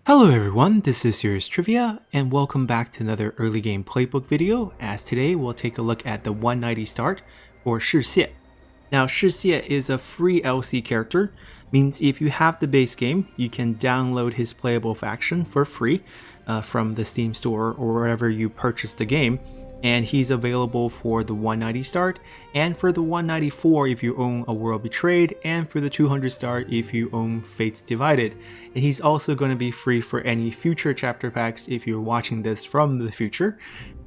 Hello everyone, this is Serious Trivia, and welcome back to another early game playbook video, as today we'll take a look at the 190 start for Shi Xie. Now Shi Xie is a free LC character, means if you have the base game, you can download his playable faction for free from the Steam store or wherever you purchase the game. And he's available for the 190 start, and for the 194 if you own A World Betrayed, and for the 200 start if you own Fates Divided. And he's also going to be free for any future chapter packs if you're watching this from the future,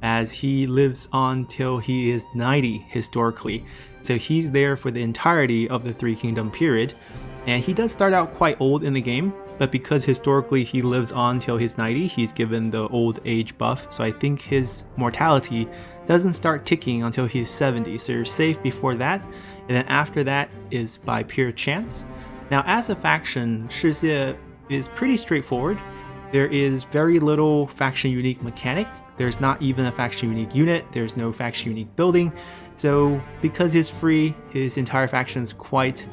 as he lives on till he is 90 historically. So he's there for the entirety of the Three Kingdom period, and he does start out quite old in the game, but because historically he lives on till he's 90, he's given the old age buff, so I think his mortality doesn't start ticking until he's 70, so you're safe before that, and then after that is by pure chance. Now as a faction, Shi Xie is pretty straightforward. There is very little faction unique mechanic, there's not even a faction unique unit, there's no faction unique building, so because he's free, his entire faction is quite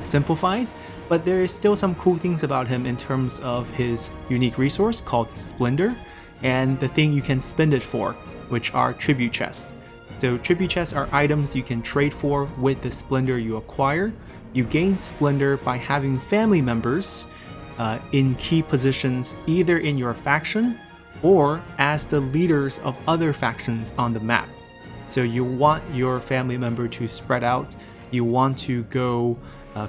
simplified. But there is still some cool things about him in terms of his unique resource called Slender, and the thing you can spend it for, which are tribute chests. So tribute chests are items you can trade for with the Splendor you acquire. You gain Splendor by having family members in key positions either in your faction or as the leaders of other factions on the map. So you want your family member to spread out, you want to go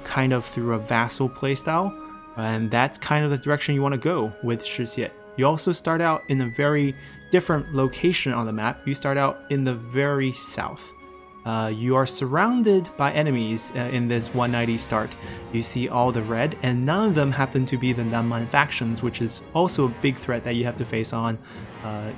kind of through a vassal playstyle, and that's kind of the direction you want to go with Shi Xie. You also start out in a very different location on the map. You start out in the very south. You are surrounded by enemies in this 190 start. You see all the red, and none of them happen to be the Nanman factions, which is also a big threat that you have to face on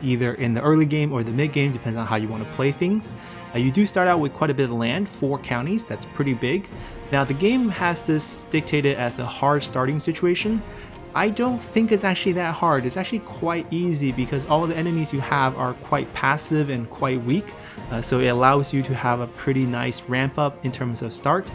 either in the early game or the mid game, depends on how you want to play things. You do start out with quite a bit of land, 4 counties, that's pretty big. Now the game has this dictated as a hard starting situation. I don't think it's actually that hard. It's actually quite easy because all of the enemies you have are quite passive and quite weak, so it allows you to have a pretty nice ramp up in terms of start.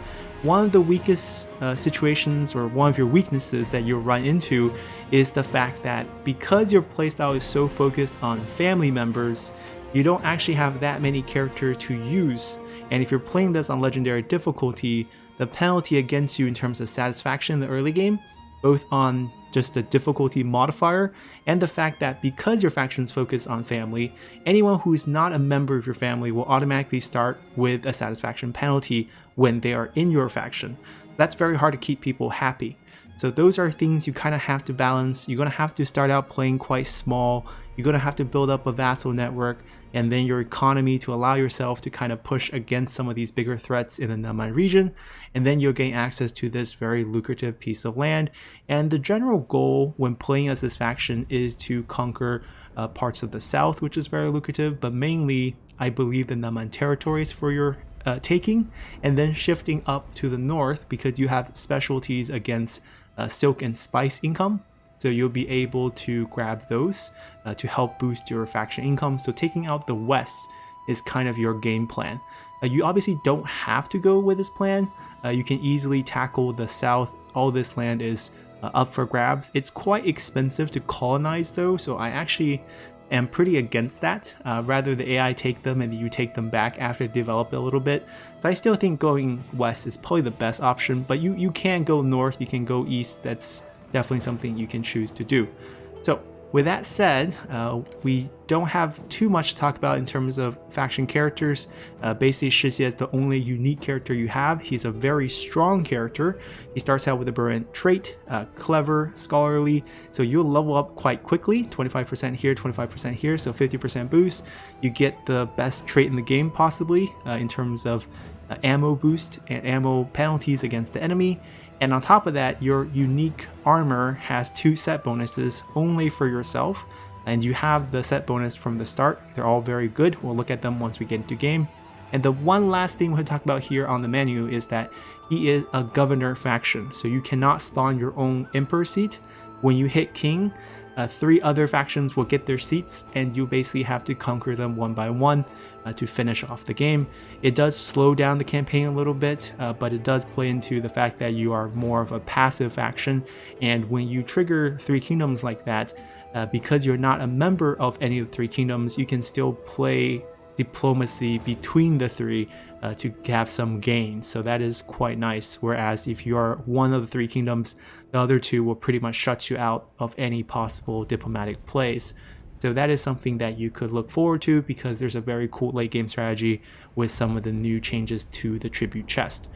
One of the weakest situations, or one of your weaknesses that you'll run into, is the fact that because your playstyle is so focused on family members, you don't actually have that many characters to use, and if you're playing this on legendary difficulty, the penalty against you in terms of satisfaction in the early game, both on just the difficulty modifier and the fact that because your faction's focused on family, anyone who is not a member of your family will automatically start with a satisfaction penalty when they are in your faction. That's very hard to keep people happy. So those are things you kind of have to balance. You're going to have to start out playing quite small. You're going to have to build up a vassal network and then your economy to allow yourself to kind of push against some of these bigger threats in the Nanman region, and then you'll gain access to this very lucrative piece of land. And the general goal when playing as this faction is to conquer parts of the south, which is very lucrative, but mainly I believe the Nanman territories for your taking, and then shifting up to the north because you have specialties against silk and spice income. So you'll be able to grab those to help boost your faction income. So taking out the west is kind of your game plan. You obviously don't have to go with this plan. You can easily tackle the south. All this land is up for grabs. It's quite expensive to colonize though, so I actually am pretty against that. Rather the AI take them and you take them back after they develop a little bit. So I still think going west is probably the best option, but you can go north, you can go east. That's definitely something you can choose to do. So with that said, we don't have too much to talk about in terms of faction characters. Basically Shi Xie is the only unique character you have. He's a very strong character. He starts out with a brilliant trait, clever, scholarly, so you'll level up quite quickly, 25% here, 25% here, so 50% boost. You get the best trait in the game possibly in terms of ammo boost and ammo penalties against the enemy. And on top of that, your unique armor has 2 set bonuses only for yourself, and you have the set bonus from the start. They're all very good. We'll look at them once we get into game. And the one last thing we'll talk about here on the menu is that he is a governor faction, so you cannot spawn your own emperor seat. When you hit king, 3 other factions will get their seats, and you basically have to conquer them one by one to finish off the game. It does slow down the campaign a little bit, but it does play into the fact that you are more of a passive faction, and when you trigger 3 kingdoms like that, because you're not a member of any of the 3 kingdoms, you can still play diplomacy between the 3 to have some gains. So that is quite nice. Whereas if you are one of the 3 kingdoms, the other 2 will pretty much shut you out of any possible diplomatic plays. So that is something that you could look forward to, because there's a very cool late game strategy with some of the new changes to the tribute chest.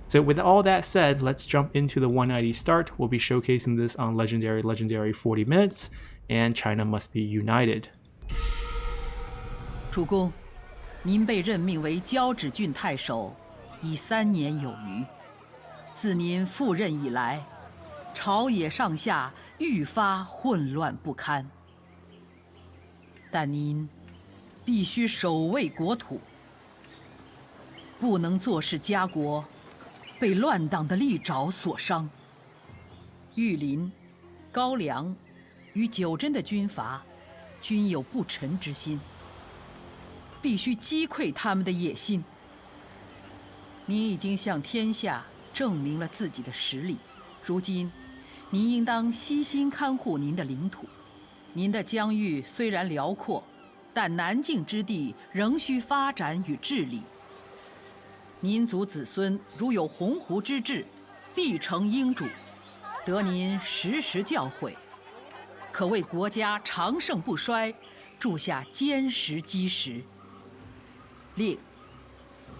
So with all that said, let's jump into the 190 start. We'll be showcasing this on Legendary 40 minutes, and China must be united. 主公，您被任命为交趾郡太守，已3年有余。自您赴任以来，朝野上下愈发混乱不堪。但您必须守卫国土，不能坐视家国被乱党的利爪所伤。玉林、高梁与九真的军阀均有不臣之心，必须击溃他们的野心。您已经向天下证明了自己的实力，如今您应当悉心看护您的领土。您的疆域虽然辽阔，但南境之地仍需发展与治理。您族子孙如有鸿鹄之志，必成英主，得您时时教诲，可为国家长盛不衰筑下坚实基石。另，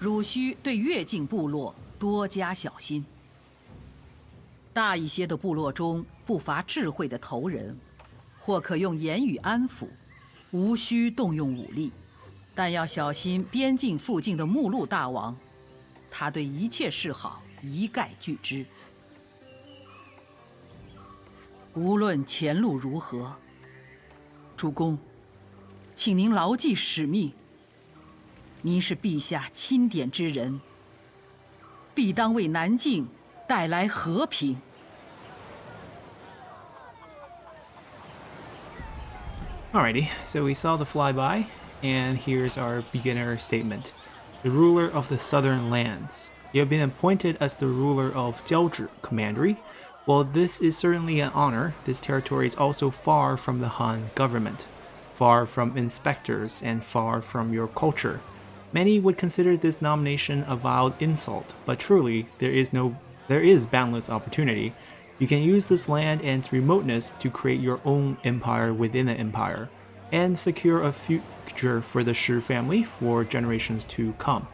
汝需对越境部落多加小心。大一些的部落中不乏智慧的头人，或可用言语安抚，无需动用武力，但要小心边境附近的目录大王，他对一切事好一概拒之。无论前路如何，主公，请您牢记使命。您是陛下钦点之人，必当为南境带来和平。Alrighty, so we saw the flyby, and here's our beginner statement. The ruler of the southern lands. You have been appointed as the ruler of Jiaozhi Commandery. While this is certainly an honor, this territory is also far from the Han government, far from inspectors, and far from your culture. Many would consider this nomination a vile insult, but truly, there is boundless opportunity. You can use this land and its remoteness to create your own empire within an empire, and secure a future for the Shi family for generations to come.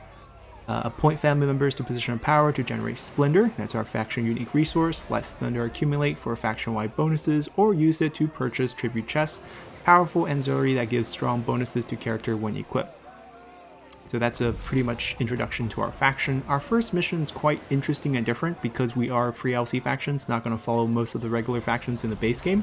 Appoint family members to position of power to generate Splendor, that's our faction unique resource. Let Splendor accumulate for faction-wide bonuses, or use it to purchase tribute chests, powerful ancillary that gives strong bonuses to character when equipped. So that's a pretty much introduction to our faction. Our first mission is quite interesting and different because we are free LC factions, not going to follow most of the regular factions in the base game.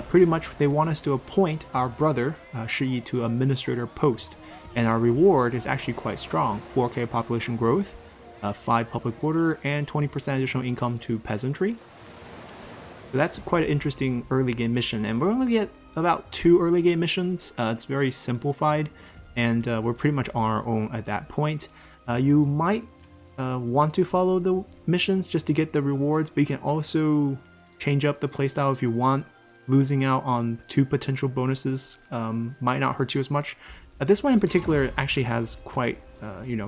Pretty much they want us to appoint our brother, Shi Xie, to administrator post. And our reward is actually quite strong. 4k population growth, 5 public border, and 20% additional income to peasantry. So that's quite an interesting early game mission. And we're only get about 2 early game missions. It's very simplified. And we're pretty much on our own at that point. You might want to follow the missions just to get the rewards, but you can also change up the playstyle if you want. Losing out on 2 potential bonuses might not hurt you as much. This one in particular actually has quite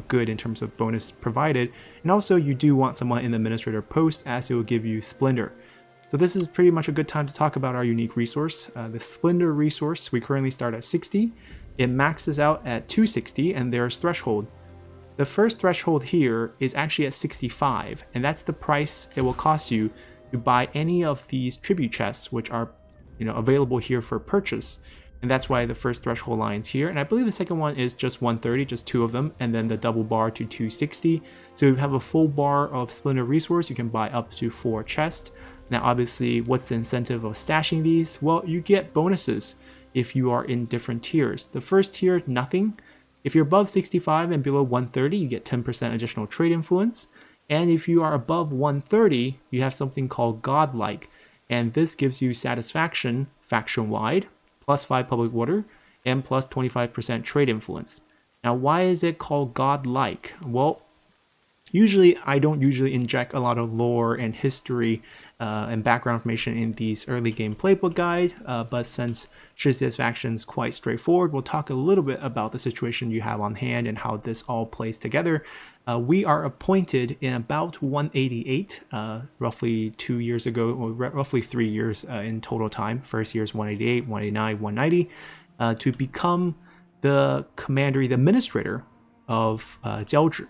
good in terms of bonus provided, and also you do want someone in the administrator post, as it will give you Splendor. So this is pretty much a good time to talk about our unique resource. The Slender Resource, we currently start at 60. It maxes out at 260, and there's threshold. The first threshold here is actually at 65, and that's the price it will cost you to buy any of these tribute chests, which are available here for purchase. And that's why the first threshold line's here. And I believe the second one is just 130, just 2 of them, and then the double bar to 260. So you have a full bar of Slender Resource. You can buy up to 4 chests. Now, obviously, what's the incentive of stashing these? Well, you get bonuses if you are in different tiers. The first tier, nothing. If you're above 65 and below 130, you get 10% additional trade influence. And if you are above 130, you have something called Godlike. And this gives you satisfaction, faction-wide, +5 public order, and +25% trade influence. Now, why is it called godlike? Well, usually I don't inject a lot of lore and history and background information in these early game playbook guide, but since Shi Xie's faction is quite straightforward, we'll talk a little bit about the situation you have on hand and how this all plays together. We are appointed in about 188, roughly 2 years ago, or roughly 3 years in total time. First year is 188, 189, 190, to become the commandery, the administrator of Jiaozhi,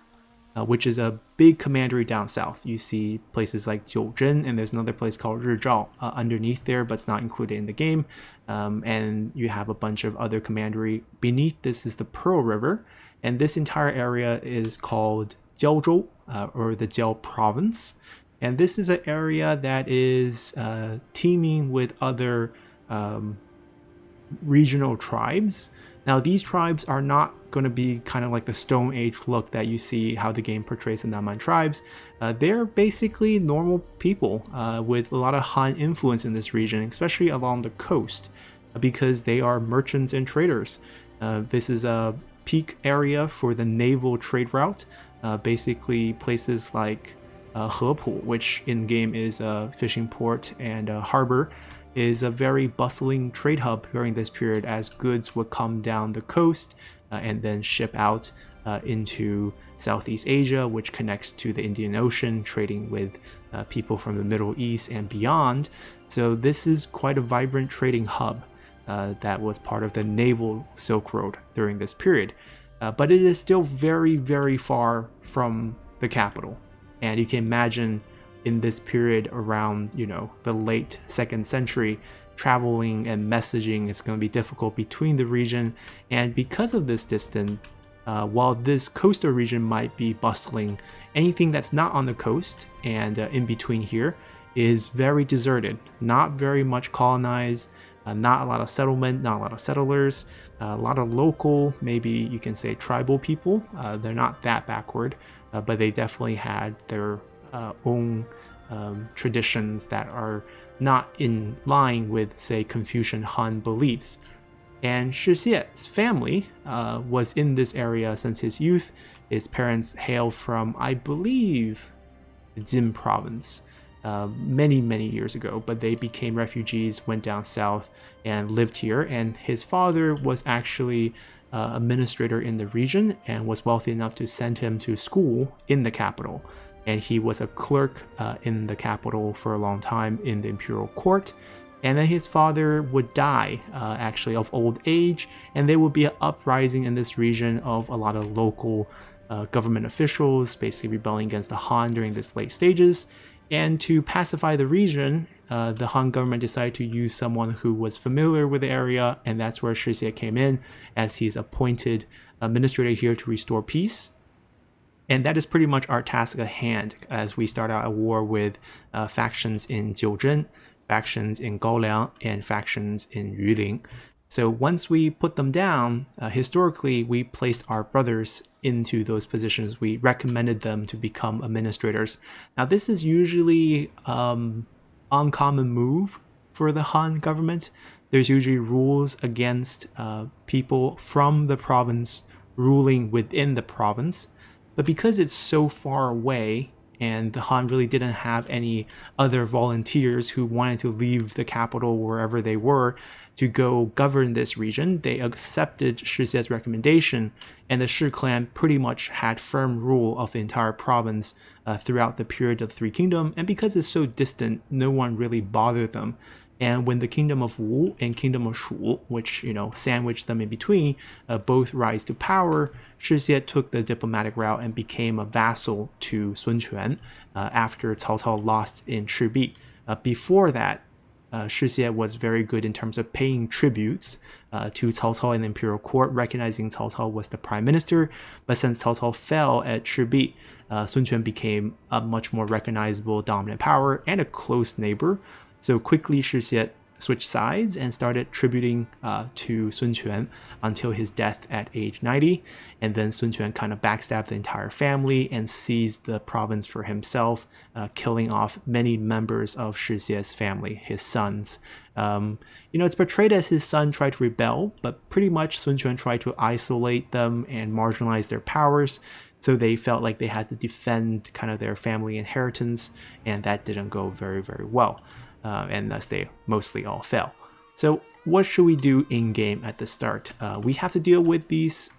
which is a big commandery down south. You see places like Jiuzhen, and there's another place called Rizhao underneath there, but it's not included in the game. And you have a bunch of other commandery. Beneath this is the Pearl River, and this entire area is called Jiaozhou, or the Jiao province. And this is an area that is teeming with other regional tribes. Now, these tribes are not going to be kind of like the Stone Age look that you see how the game portrays the Nanman tribes. They're basically normal people with a lot of Han influence in this region, especially along the coast, because they are merchants and traders. This is a peak area for the naval trade route, basically places like Hepu, which in-game is a fishing port and a harbor, is a very bustling trade hub during this period, as goods would come down the coast and then ship out into Southeast Asia, which connects to the Indian Ocean, trading with people from the Middle East and beyond. So this is quite a vibrant trading hub that was part of the naval Silk Road during this period. But it is still very, very far from the capital. And you can imagine in this period around, the late 2nd century, traveling and messaging is going to be difficult between the region. And because of this distance, while this coastal region might be bustling, anything that's not on the coast and in between here is very deserted, not very much colonized, not a lot of settlement, not a lot of settlers, a lot of local, maybe you can say tribal people. They're not that backward, but they definitely had their own traditions that are not in line with, say, Confucian Han beliefs. And Shi Xie's family was in this area since his youth. His parents hail from, I believe, Jin province many, many years ago, but they became refugees, went down south, and lived here. And his father was actually administrator in the region and was wealthy enough to send him to school in the capital. And he was a clerk in the capital for a long time in the imperial court. And then his father would die, actually, of old age, and there would be an uprising in this region of a lot of local government officials, basically rebelling against the Han during this late stages. And to pacify the region, the Han government decided to use someone who was familiar with the area, and that's where Shi Xie came in, as he's appointed administrator here to restore peace. And that is pretty much our task at hand as we start out a war with factions in Jiuzhen, factions in Gaoliang, and factions in Yuling. So once we put them down, historically, we placed our brothers into those positions. We recommended them to become administrators. Now, this is usually uncommon move for the Han government. There's usually rules against people from the province ruling within the province. But because it's so far away, and the Han really didn't have any other volunteers who wanted to leave the capital wherever they were to go govern this region, they accepted Shi Xie's recommendation, and the Shi clan pretty much had firm rule of the entire province throughout the period of the Three Kingdoms. And because it's so distant, no one really bothered them. And when the Kingdom of Wu and Kingdom of Shu, which, sandwiched them in between, both rise to power, Shi Xie took the diplomatic route and became a vassal to Sun Quan after Cao Cao lost in Chibi. Before that, Shi Xie was very good in terms of paying tributes to Cao Cao in the imperial court, recognizing Cao Cao was the prime minister. But since Cao Cao fell at Chibi, Sun Quan became a much more recognizable dominant power and a close neighbor. So quickly, Shi Xie switched sides and started tributing to Sun Quan until his death at age 90. And then Sun Quan kind of backstabbed the entire family and seized the province for himself, killing off many members of Shi Xie's family, his sons. It's portrayed as his son tried to rebel, but pretty much Sun Quan tried to isolate them and marginalize their powers. So they felt like they had to defend kind of their family inheritance, and that didn't go very, very well. And thus they mostly all fell. So what should we do in game at the start? We have to deal with these,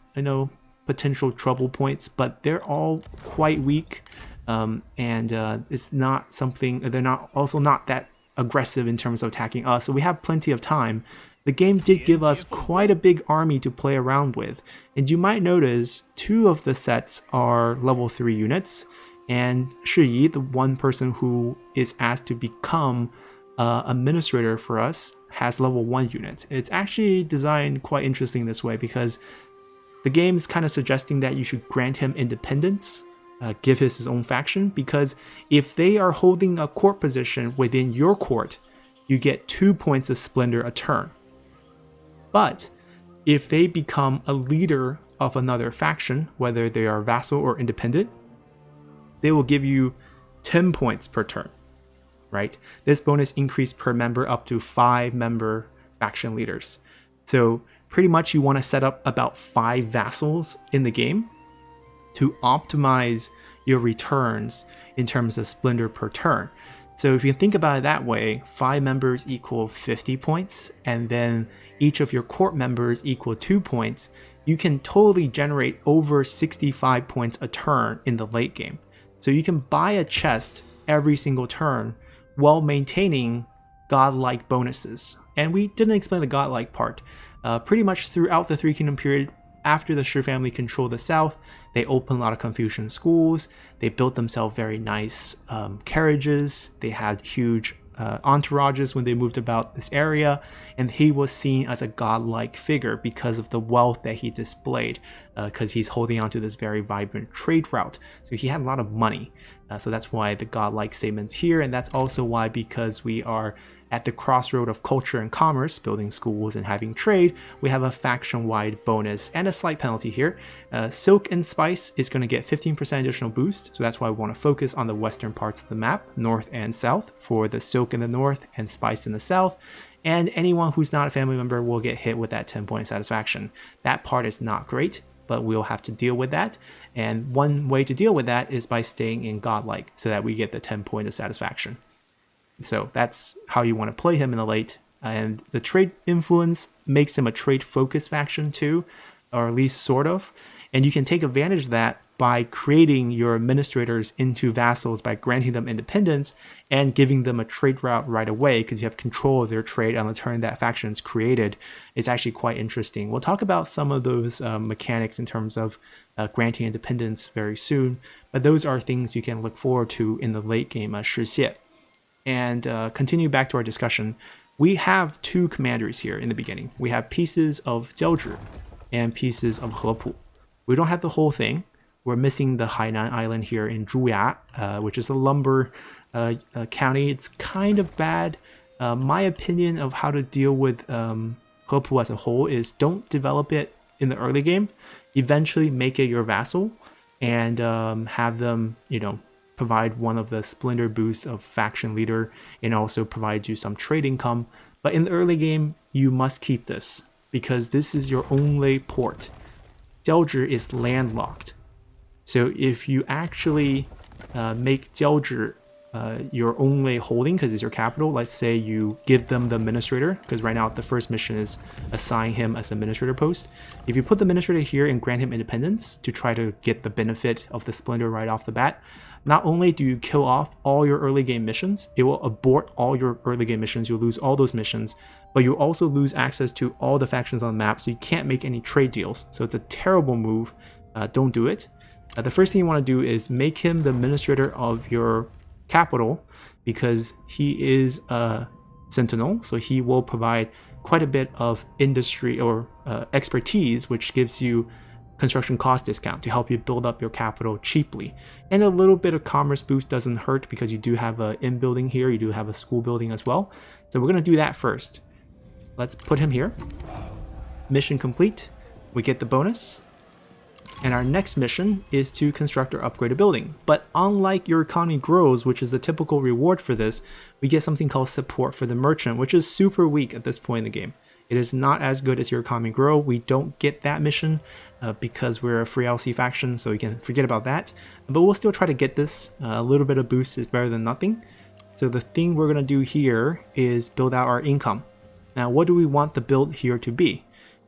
potential trouble points, but they're all quite weak. It's not something, they're not that aggressive in terms of attacking us. So we have plenty of time. The game did give us quite a big army to play around with. And you might notice 2 of the sets are level 3 units. And Shi Yi, the one person who is asked to become administrator for us, has level 1 unit. It's actually designed quite interesting this way because the game is kind of suggesting that you should grant him independence, give his own faction, because if they are holding a court position within your court, you get 2 points of splendor a turn. But if they become a leader of another faction, whether they are vassal or independent, they will give you 10 points per turn, right? This bonus increase per member up to 5 member faction leaders. So pretty much you want to set up about 5 vassals in the game to optimize your returns in terms of splendor per turn. So if you think about it that way, 5 members equal 50 points, and then each of your court members equal 2 points, you can totally generate over 65 points a turn in the late game. So you can buy a chest every single turn while maintaining godlike bonuses. And we didn't explain the godlike part. Pretty much throughout the Three Kingdom period, after the Shi family controlled the south, they opened a lot of Confucian schools. They built themselves very nice carriages. They had huge entourages when they moved about this area, and he was seen as a godlike figure because of the wealth that he displayed, because he's holding on to this very vibrant trade route. So he had a lot of money. So that's why the godlike statement's here, and that's also why, because we are at the crossroad of culture and commerce, building schools and having trade, we have a faction-wide bonus and a slight penalty here. Silk and Spice is going to get 15% additional boost, so that's why we want to focus on the western parts of the map, north and south, for the Silk in the north and Spice in the south. And anyone who's not a family member will get hit with that 10-point satisfaction. That part is not great, but we'll have to deal with that. And one way to deal with that is by staying in Godlike, so that we get the 10-point of satisfaction. So that's how you want to play him in the late. And the trade influence makes him a trade-focused faction too, or at least sort of. And you can take advantage of that by creating your administrators into vassals by granting them independence and giving them a trade route right away, because you have control of their trade on the turn that faction is created. It's actually quite interesting. We'll talk about some of those mechanics in terms of granting independence very soon, but those are things you can look forward to in the late game Shi Xie. And continue back to our discussion, we have 2 commanders here in the beginning. We have pieces of Jiaozhi and pieces of Hepu. We don't have the whole thing. We're missing the Hainan Island here in Zhuya, which is a lumber county. It's kind of bad. My opinion of how to deal with Hepu as a whole is don't develop it in the early game. Eventually make it your vassal and have them, provide one of the splendor boosts of faction leader and also provide you some trade income. But in the early game, you must keep this because this is your only port. Jiaozhi is landlocked. So if you actually make Jiaozhi your only holding because it's your capital, let's say you give them the administrator, because right now the first mission is assign him as administrator post. If you put the administrator here and grant him independence to try to get the benefit of the splendor right off the bat, not only do you kill off all your early game missions, it will abort all your early game missions, you'll lose all those missions, but you also lose access to all the factions on the map, so you can't make any trade deals. So it's a terrible move. Don't do it. The first thing you want to do is make him the administrator of your capital, because he is a sentinel, so he will provide quite a bit of industry or expertise, which gives you construction cost discount to help you build up your capital cheaply. And a little bit of commerce boost doesn't hurt because you do have an inn building here, you do have a school building as well. So we're going to do that first. Let's put him here. Mission complete. We get the bonus. And our next mission is to construct or upgrade a building. But unlike your economy grows, which is the typical reward for this, we get something called support for the merchant, which is super weak at this point in the game. It is not as good as your economy grow. We don't get that mission because we're a free LC faction, so you can forget about that. But we'll still try to get this. A little bit of boost is better than nothing. So the thing we're going to do here is build out our income. Now, what do we want the build here to be?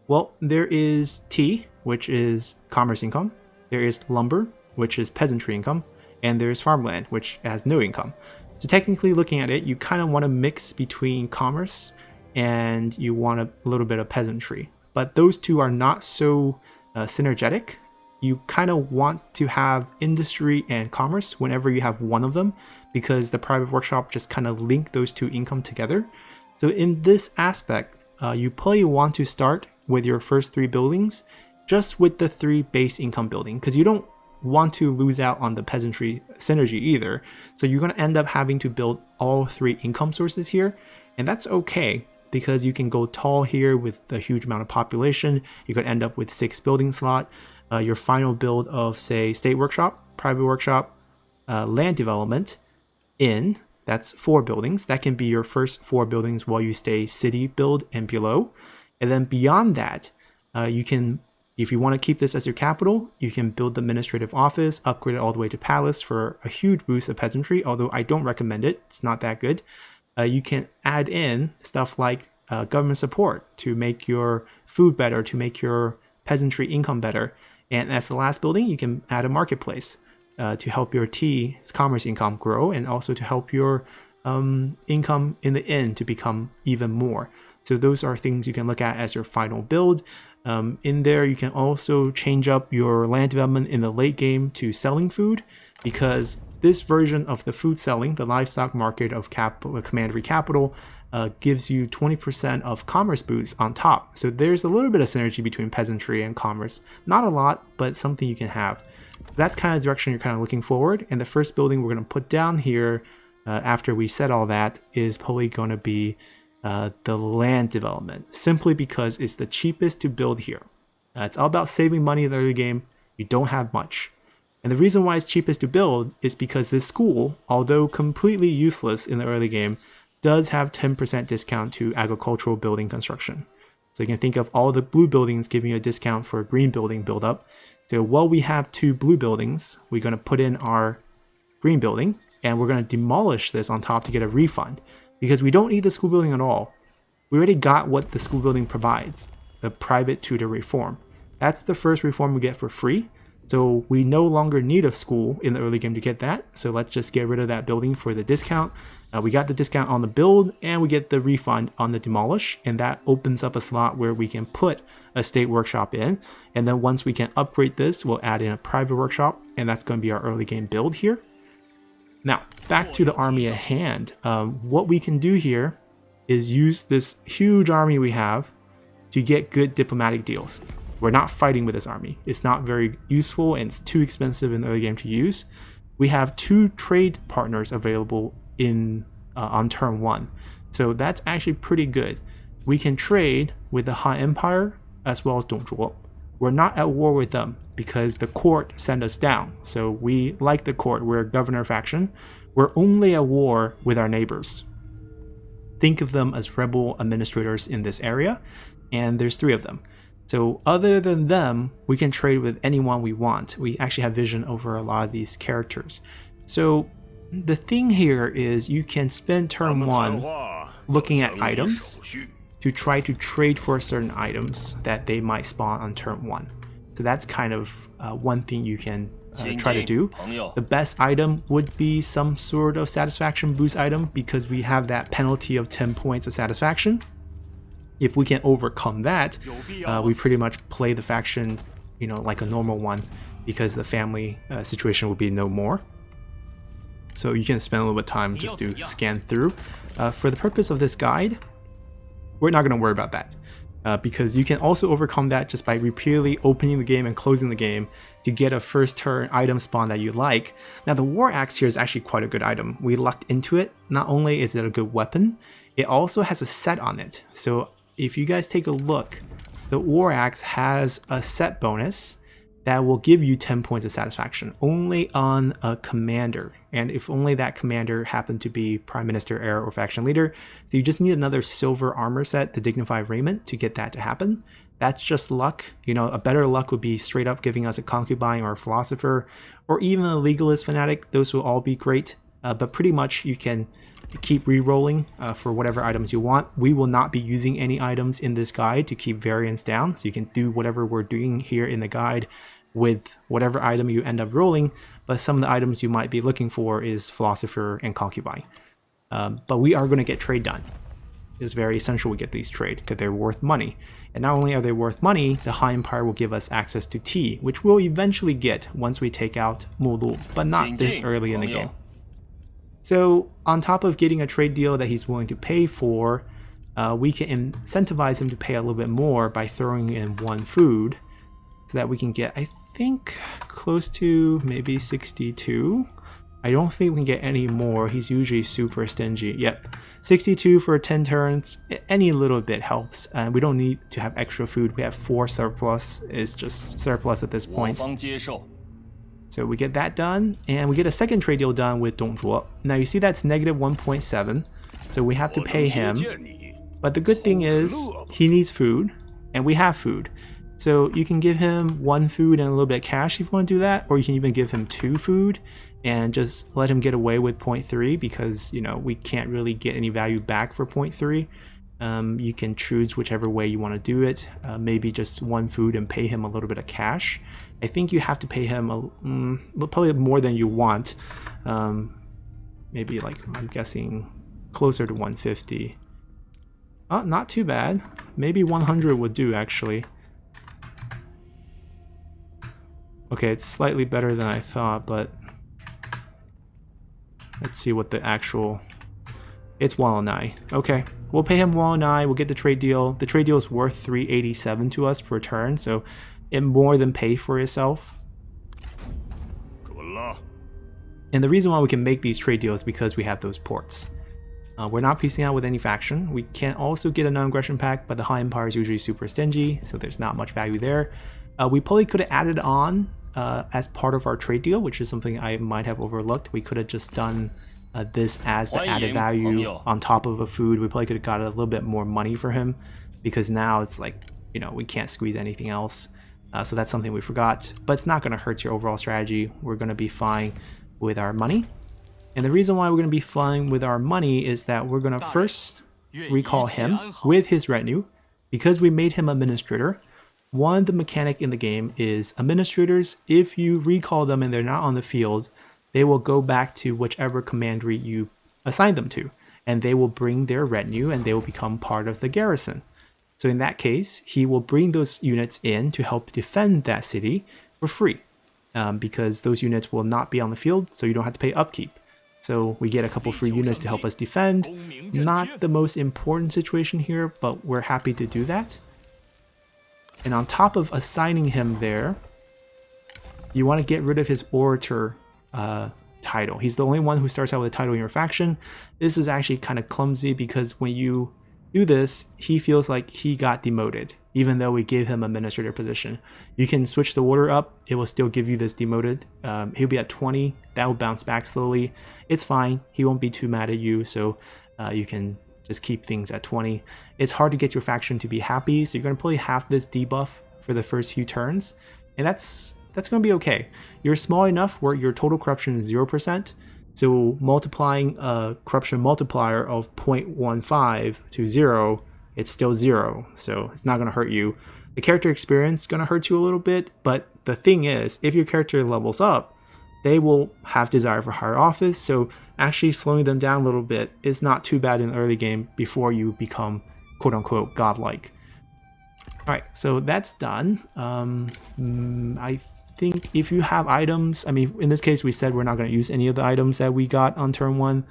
Well, there is tea, which is commerce income. There is lumber, which is peasantry income. And there's farmland, which has no income. So technically looking at it, you kind of want to mix between commerce and you want a little bit of peasantry. But those two are not so synergetic. You kind of want to have industry and commerce whenever you have one of them, because the private workshop just kind of link those two income together. So in this aspect, you probably want to start with your first 3 buildings just with the 3 base income building, because you don't want to lose out on the peasantry synergy either. So you're going to end up having to build all 3 income sources here, and that's okay because you can go tall here with a huge amount of population. You could end up with 6 building slot. Your final build of, say, state workshop, private workshop, land development, inn, that's 4 buildings. That can be your first 4 buildings while you stay city build and below. And then beyond that, you can, if you want to keep this as your capital, you can build the administrative office, upgrade it all the way to palace for a huge boost of peasantry, although I don't recommend it. It's not that good. You can add in stuff like government support to make your food better, to make your peasantry income better. And as the last building, you can add a marketplace to help your tea's commerce income grow, and also to help your income in the inn to become even more. So those are things you can look at as your final build. In there, you can also change up your land development in the late game to selling food, because this version of the food selling, the livestock market of Commandery Capital, gives you 20% of commerce boost on top. So there's a little bit of synergy between peasantry and commerce. Not a lot, but something you can have. That's kind of the direction you're kind of looking forward. And the first building we're going to put down here after we said all that is probably going to be the land development, simply because it's the cheapest to build here. It's all about saving money in the early game. You don't have much. And the reason why it's cheapest to build is because this school, although completely useless in the early game, does have 10% discount to agricultural building construction. So you can think of all the blue buildings giving you a discount for a green building build up. So while we have 2 blue buildings, we're going to put in our green building, and we're going to demolish this on top to get a refund, because we don't need the school building at all. We already got what the school building provides, the private tutor reform. That's the first reform we get for free. So we no longer need a school in the early game to get that. So let's just get rid of that building for the discount. We got the discount on the build, and we get the refund on the demolish, and that opens up a slot where we can put a state workshop in. And then once we can upgrade this, we'll add in a private workshop, and that's going to be our early game build here. Now, back to the army at hand. What we can do here is use this huge army we have to get good diplomatic deals. We're not fighting with this army. It's not very useful, and it's too expensive in the early game to use. We have 2 trade partners available in on turn 1. So that's actually pretty good. We can trade with the Han Empire as well as Dongzhuo. We're not at war with them because the court sent us down. So we like the court. We're a governor faction. We're only at war with our neighbors. Think of them as rebel administrators in this area, and there's 3 of them. So other than them, we can trade with anyone we want. We actually have vision over a lot of these characters. So the thing here is you can spend turn 1 looking at items to try to trade for certain items that they might spawn on turn 1. So that's kind of one thing you can try to do. The best item would be some sort of satisfaction boost item, because we have that penalty of 10 points of satisfaction. If we can overcome that, we pretty much play the faction, like a normal one, because the family situation will be no more. So you can spend a little bit of time just to scan through. For the purpose of this guide, we're not going to worry about that. because you can also overcome that just by repeatedly opening the game and closing the game to get a first turn item spawn that you like. Now the War Axe here is actually quite a good item. We lucked into it. Not only is it a good weapon, it also has a set on it. So if you guys take a look, the War Axe has a set bonus that will give you 10 points of satisfaction only on a commander, and if only that commander happened to be Prime Minister, heir, or faction leader. So you just need another silver armor set, the Dignified Raiment, to get that to happen. That's just luck. You know, a better luck would be straight up giving us a concubine or a philosopher, or even a legalist fanatic. Those will all be great, but pretty much you can keep re-rolling for whatever items you want. We will not be using any items in this guide to keep variance down, so you can do whatever we're doing here in the guide with whatever item you end up rolling, but some of the items you might be looking for is philosopher and concubine. But we are going to get trade done. It's very essential we get these trade because they're worth money. And not only are they worth money, the High Empire will give us access to tea, which we'll eventually get once we take out Mulu, but not this early in the game. So on top of getting a trade deal that he's willing to pay for, we can incentivize him to pay a little bit more by throwing in 1 food, so that we can get, I think, close to maybe 62. I don't think we can get any more. He's usually super stingy. Yep, 62 for 10 turns. Any little bit helps. And we don't need to have extra food. We have 4 surplus. It's just surplus at this point. So we get that done, and we get a second trade deal done with Dong Zhuo. Now you see that's negative 1.7, so we have to pay him. But the good thing is he needs food, and we have food. So you can give him 1 food and a little bit of cash if you want to do that, or you can even give him 2 food and just let him get away with 0.3 because, you know, we can't really get any value back for 0.3. You can choose whichever way you want to do it. Maybe just 1 food and pay him a little bit of cash. I think you have to pay him probably more than you want. Maybe like, I'm guessing closer to 150. Oh, not too bad. Maybe 100 would do actually. Okay, it's slightly better than I thought, but let's see what the actual... It's 109. Okay, we'll pay him 109, we'll get the trade deal. The trade deal is worth 387 to us per turn, so it more than pay for itself. And the reason why we can make these trade deals is because we have those ports. We're not piecing out with any faction. We can also get a non-aggression pact, but the High Empire is usually super stingy, so there's not much value there. We probably could have added on as part of our trade deal, which is something I might have overlooked. We could have just done this as the added value on top of a food. We probably could have got a little bit more money for him, because now it's like, you know, we can't squeeze anything else. So that's something we forgot, but it's not going to hurt your overall strategy. We're going to be fine with our money. And the reason why we're going to be fine with our money is that we're going to first recall him with his retinue, because we made him administrator. One, the mechanic in the game is administrators, if you recall them and they're not on the field, they will go back to whichever commandery you assign them to, and they will bring their retinue and they will become part of the garrison. So in that case, he will bring those units in to help defend that city for free, because those units will not be on the field, so you don't have to pay upkeep. So we get a couple free units to help us defend. Not the most important situation here, but we're happy to do that. And on top of assigning him there, you want to get rid of his orator title. He's the only one who starts out with a title in your faction. This is actually kind of clumsy because when you do this, he feels like he got demoted, even though we gave him administrator position. You can switch the order up, it will still give you this demoted. He'll be at 20, that will bounce back slowly. It's fine, he won't be too mad at you, so you can just keep things at 20. It's hard to get your faction to be happy, so you're going to probably have this debuff for the first few turns, and that's going to be okay. You're small enough where your total corruption is 0%, so multiplying a corruption multiplier of 0.15 to 0, it's still 0, so it's not going to hurt you. The character experience is going to hurt you a little bit, but the thing is, if your character levels up, they will have desire for higher office, so actually slowing them down a little bit is not too bad in the early game before you become quote-unquote godlike. Alright, so that's done. I think if you have items, I mean, in this case we said we're not going to use any of the items that we got on turn 1.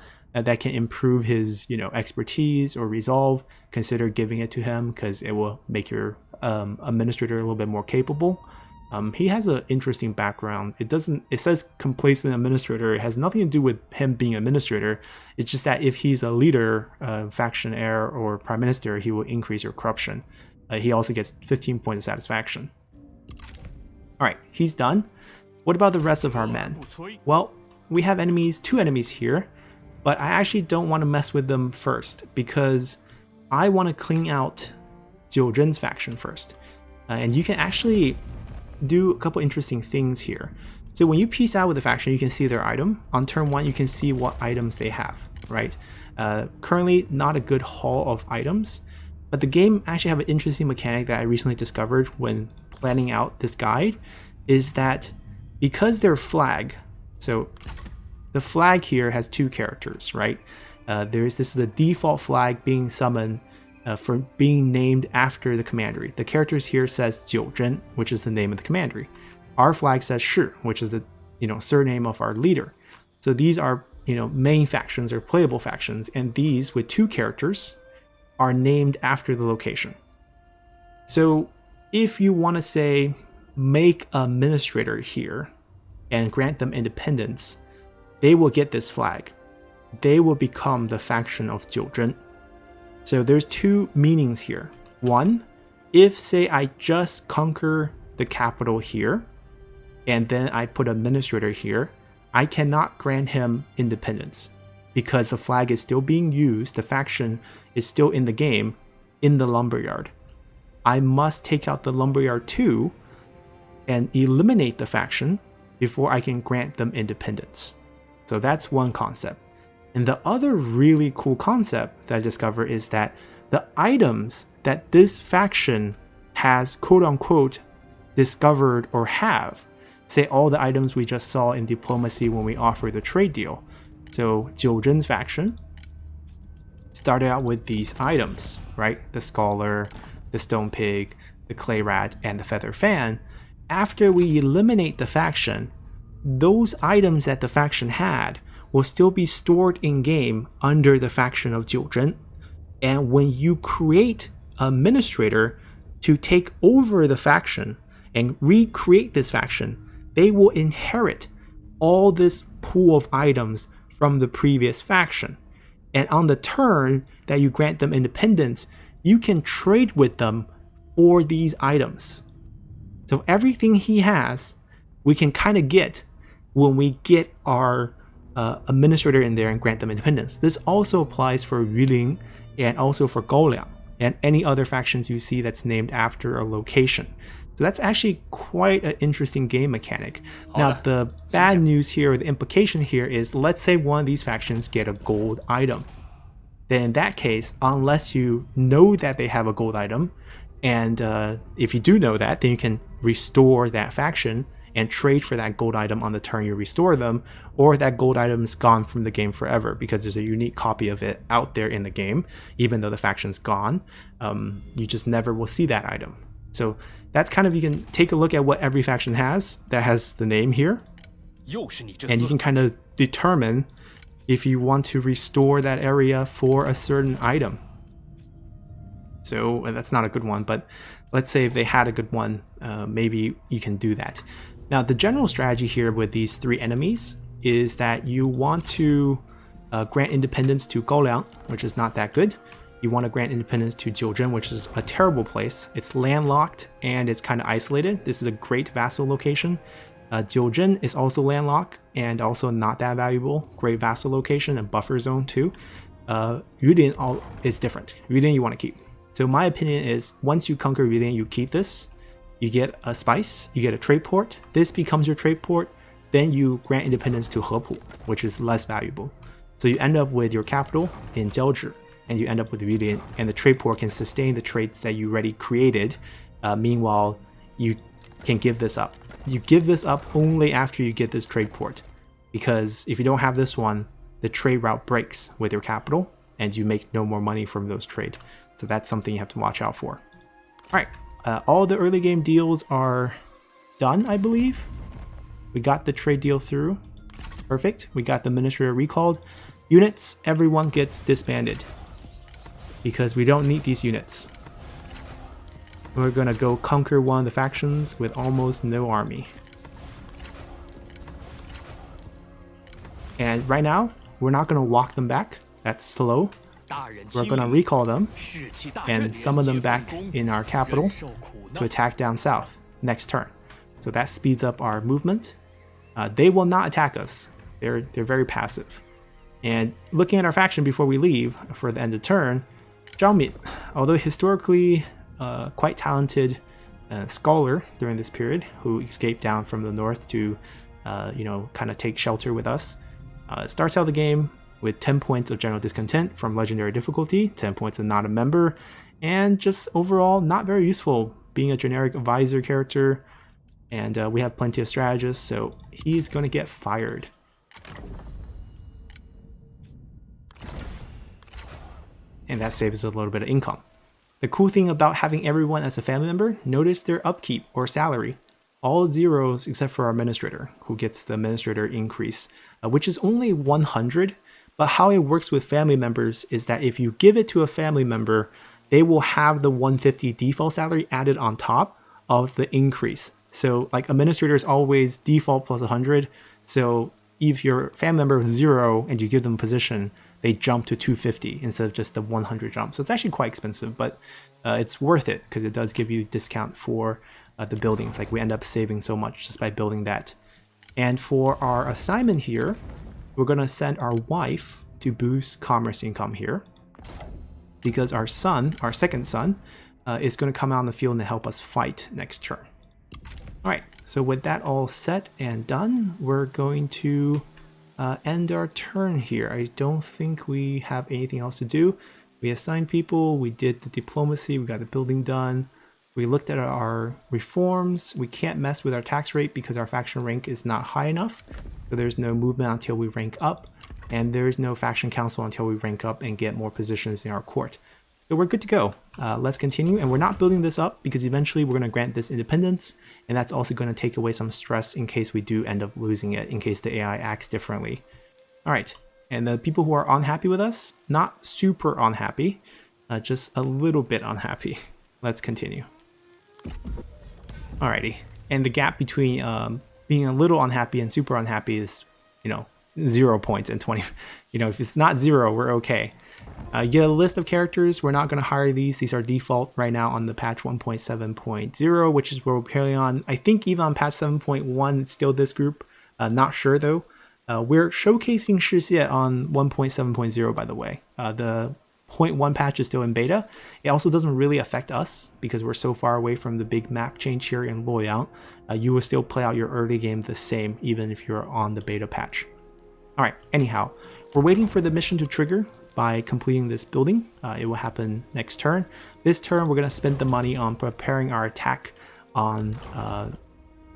that can improve his, expertise or resolve, consider giving it to him because it will make your administrator a little bit more capable. He has an interesting background. It says complacent administrator. It has nothing to do with him being administrator. It's just that if he's a leader, faction heir, or prime minister, he will increase your corruption. He also gets 15 points of satisfaction. Alright, he's done. What about the rest of our men? Well, we have two enemies here, but I actually don't want to mess with them first because I want to clean out Jiu Zhen's faction first. And you can actually do a couple interesting things here. So when you piece out with the faction, you can see their item. On turn 1, you can see what items they have, right? Currently, not a good haul of items, but the game actually have an interesting mechanic that I recently discovered when planning out this guide, is that because their flag, so the flag here has 2 characters, right? This is the default flag being summoned for being named after the commandery. The characters here says Jiu Zhen, which is the name of the commandery. Our flag says Shi, which is the surname of our leader. So these are main factions or playable factions, and these with 2 characters are named after the location. So if you want to say make an administrator here and grant them independence, they will get this flag. They will become the faction of Jiu Zhen. So there's 2 meanings here. One, if say I just conquer the capital here, and then I put administrator here, I cannot grant him independence because the flag is still being used, the faction is still in the game, in the lumberyard. I must take out the lumberyard too and eliminate the faction before I can grant them independence. So that's one concept. And the other really cool concept that I discovered is that the items that this faction has quote-unquote discovered or have, say all the items we just saw in diplomacy when we offered the trade deal. So Jiu Zhen's faction started out with these items, right? The scholar, the stone pig, the clay rat, and the feather fan. After we eliminate the faction, those items that the faction had will still be stored in game under the faction of Jiu Zhen. And when you create an administrator to take over the faction and recreate this faction, they will inherit all this pool of items from the previous faction. And on the turn that you grant them independence, you can trade with them for these items. So everything he has, we can kind of get when we get our administrator in there and grant them independence. This also applies for Yulin and also for Goliang and any other factions you see that's named after a location. So that's actually quite an interesting game mechanic. Now the bad news here, or the implication here, is let's say one of these factions get a gold item. Then in that case, unless you know that they have a gold item, and if you do know that, then you can restore that faction and trade for that gold item on the turn you restore them, or that gold item is gone from the game forever because there's a unique copy of it out there in the game. Even though the faction's gone, you just never will see that item. So that's kind of, you can take a look at what every faction has that has the name here, and you can kind of determine if you want to restore that area for a certain item. So that's not a good one, but let's say if they had a good one, maybe you can do that. Now the general strategy here with these 3 enemies is that you want to grant independence to Goliang, which is not that good. You want to grant independence to Jiu Zhen, which is a terrible place. It's landlocked and it's kind of isolated. This is a great vassal location. Jiu Zhen is also landlocked and also not that valuable. Great vassal location and buffer zone too. Yulin is different. Yulin you want to keep. So my opinion is once you conquer Yulin, you keep this. You get a spice, you get a trade port. This becomes your trade port. Then you grant independence to Hepu, which is less valuable. So you end up with your capital in Jiaozhi, and you end up with Yulin, and the trade port can sustain the trades that you already created. Meanwhile, you can give this up. You give this up only after you get this trade port, because if you don't have this one, the trade route breaks with your capital, and you make no more money from those trades. So that's something you have to watch out for. All right, all the early game deals are done, I believe. We got the trade deal through. Perfect. We got the administrator recalled. Units, everyone gets disbanded because we don't need these units. We're gonna go conquer one of the factions with almost no army. And right now, we're not gonna walk them back. That's slow. We're gonna recall them and summon them back in our capital to attack down south next turn. So that speeds up our movement. They will not attack us. They're very passive. And looking at our faction before we leave for the end of turn, Zhao Mi, although historically quite talented scholar during this period, who escaped down from the north to kind of take shelter with us, starts out the game with 10 points of general discontent from legendary difficulty, 10 points of not a member, and just overall not very useful, being a generic advisor character. And we have plenty of strategists, so he's going to get fired. And that saves us a little bit of income. The cool thing about having everyone as a family member, notice their upkeep or salary. All zeros except for our administrator, who gets the administrator increase, which is only 100. But how it works with family members is that if you give it to a family member, they will have the 150 default salary added on top of the increase. So like administrator is always default plus 100. So if your family member is 0 and you give them a position, they jump to 250 instead of just the 100 jump. So it's actually quite expensive, but it's worth it because it does give you discount for the buildings. Like we end up saving so much just by building that. And for our assignment here, we're going to send our wife to boost commerce income here because our son, our second son, is going to come out on the field and help us fight next turn. All right, so with that all set and done, we're going to end our turn here. I don't think we have anything else to do. We assigned people, we did the diplomacy, we got the building done. We looked at our reforms. We can't mess with our tax rate because our faction rank is not high enough. So there's no movement until we rank up, and there's no faction council until we rank up and get more positions in our court. So we're good to go. Let's continue, and we're not building this up because eventually we're going to grant this independence, and that's also going to take away some stress in case we do end up losing it, in case the AI acts differently. All right, and the people who are unhappy with us, not super unhappy, just a little bit unhappy. Let's continue. Alrighty, and the gap between being a little unhappy and super unhappy is, 0 points and 20. If it's not 0, we're okay. You get a list of characters. We're not going to hire these. These are default right now on the patch 1.7.0, which is where we're currently on. I think even on patch 7.1, it's still this group. Not sure though. We're showcasing Shi Xie on 1.7.0, by the way. The 0.1 patch is still in beta. It also doesn't really affect us because we're so far away from the big map change here in Loyang. You will still play out your early game the same even if you're on the beta patch. Alright, anyhow, we're waiting for the mission to trigger by completing this building. It will happen next turn. This turn, we're going to spend the money on preparing our attack on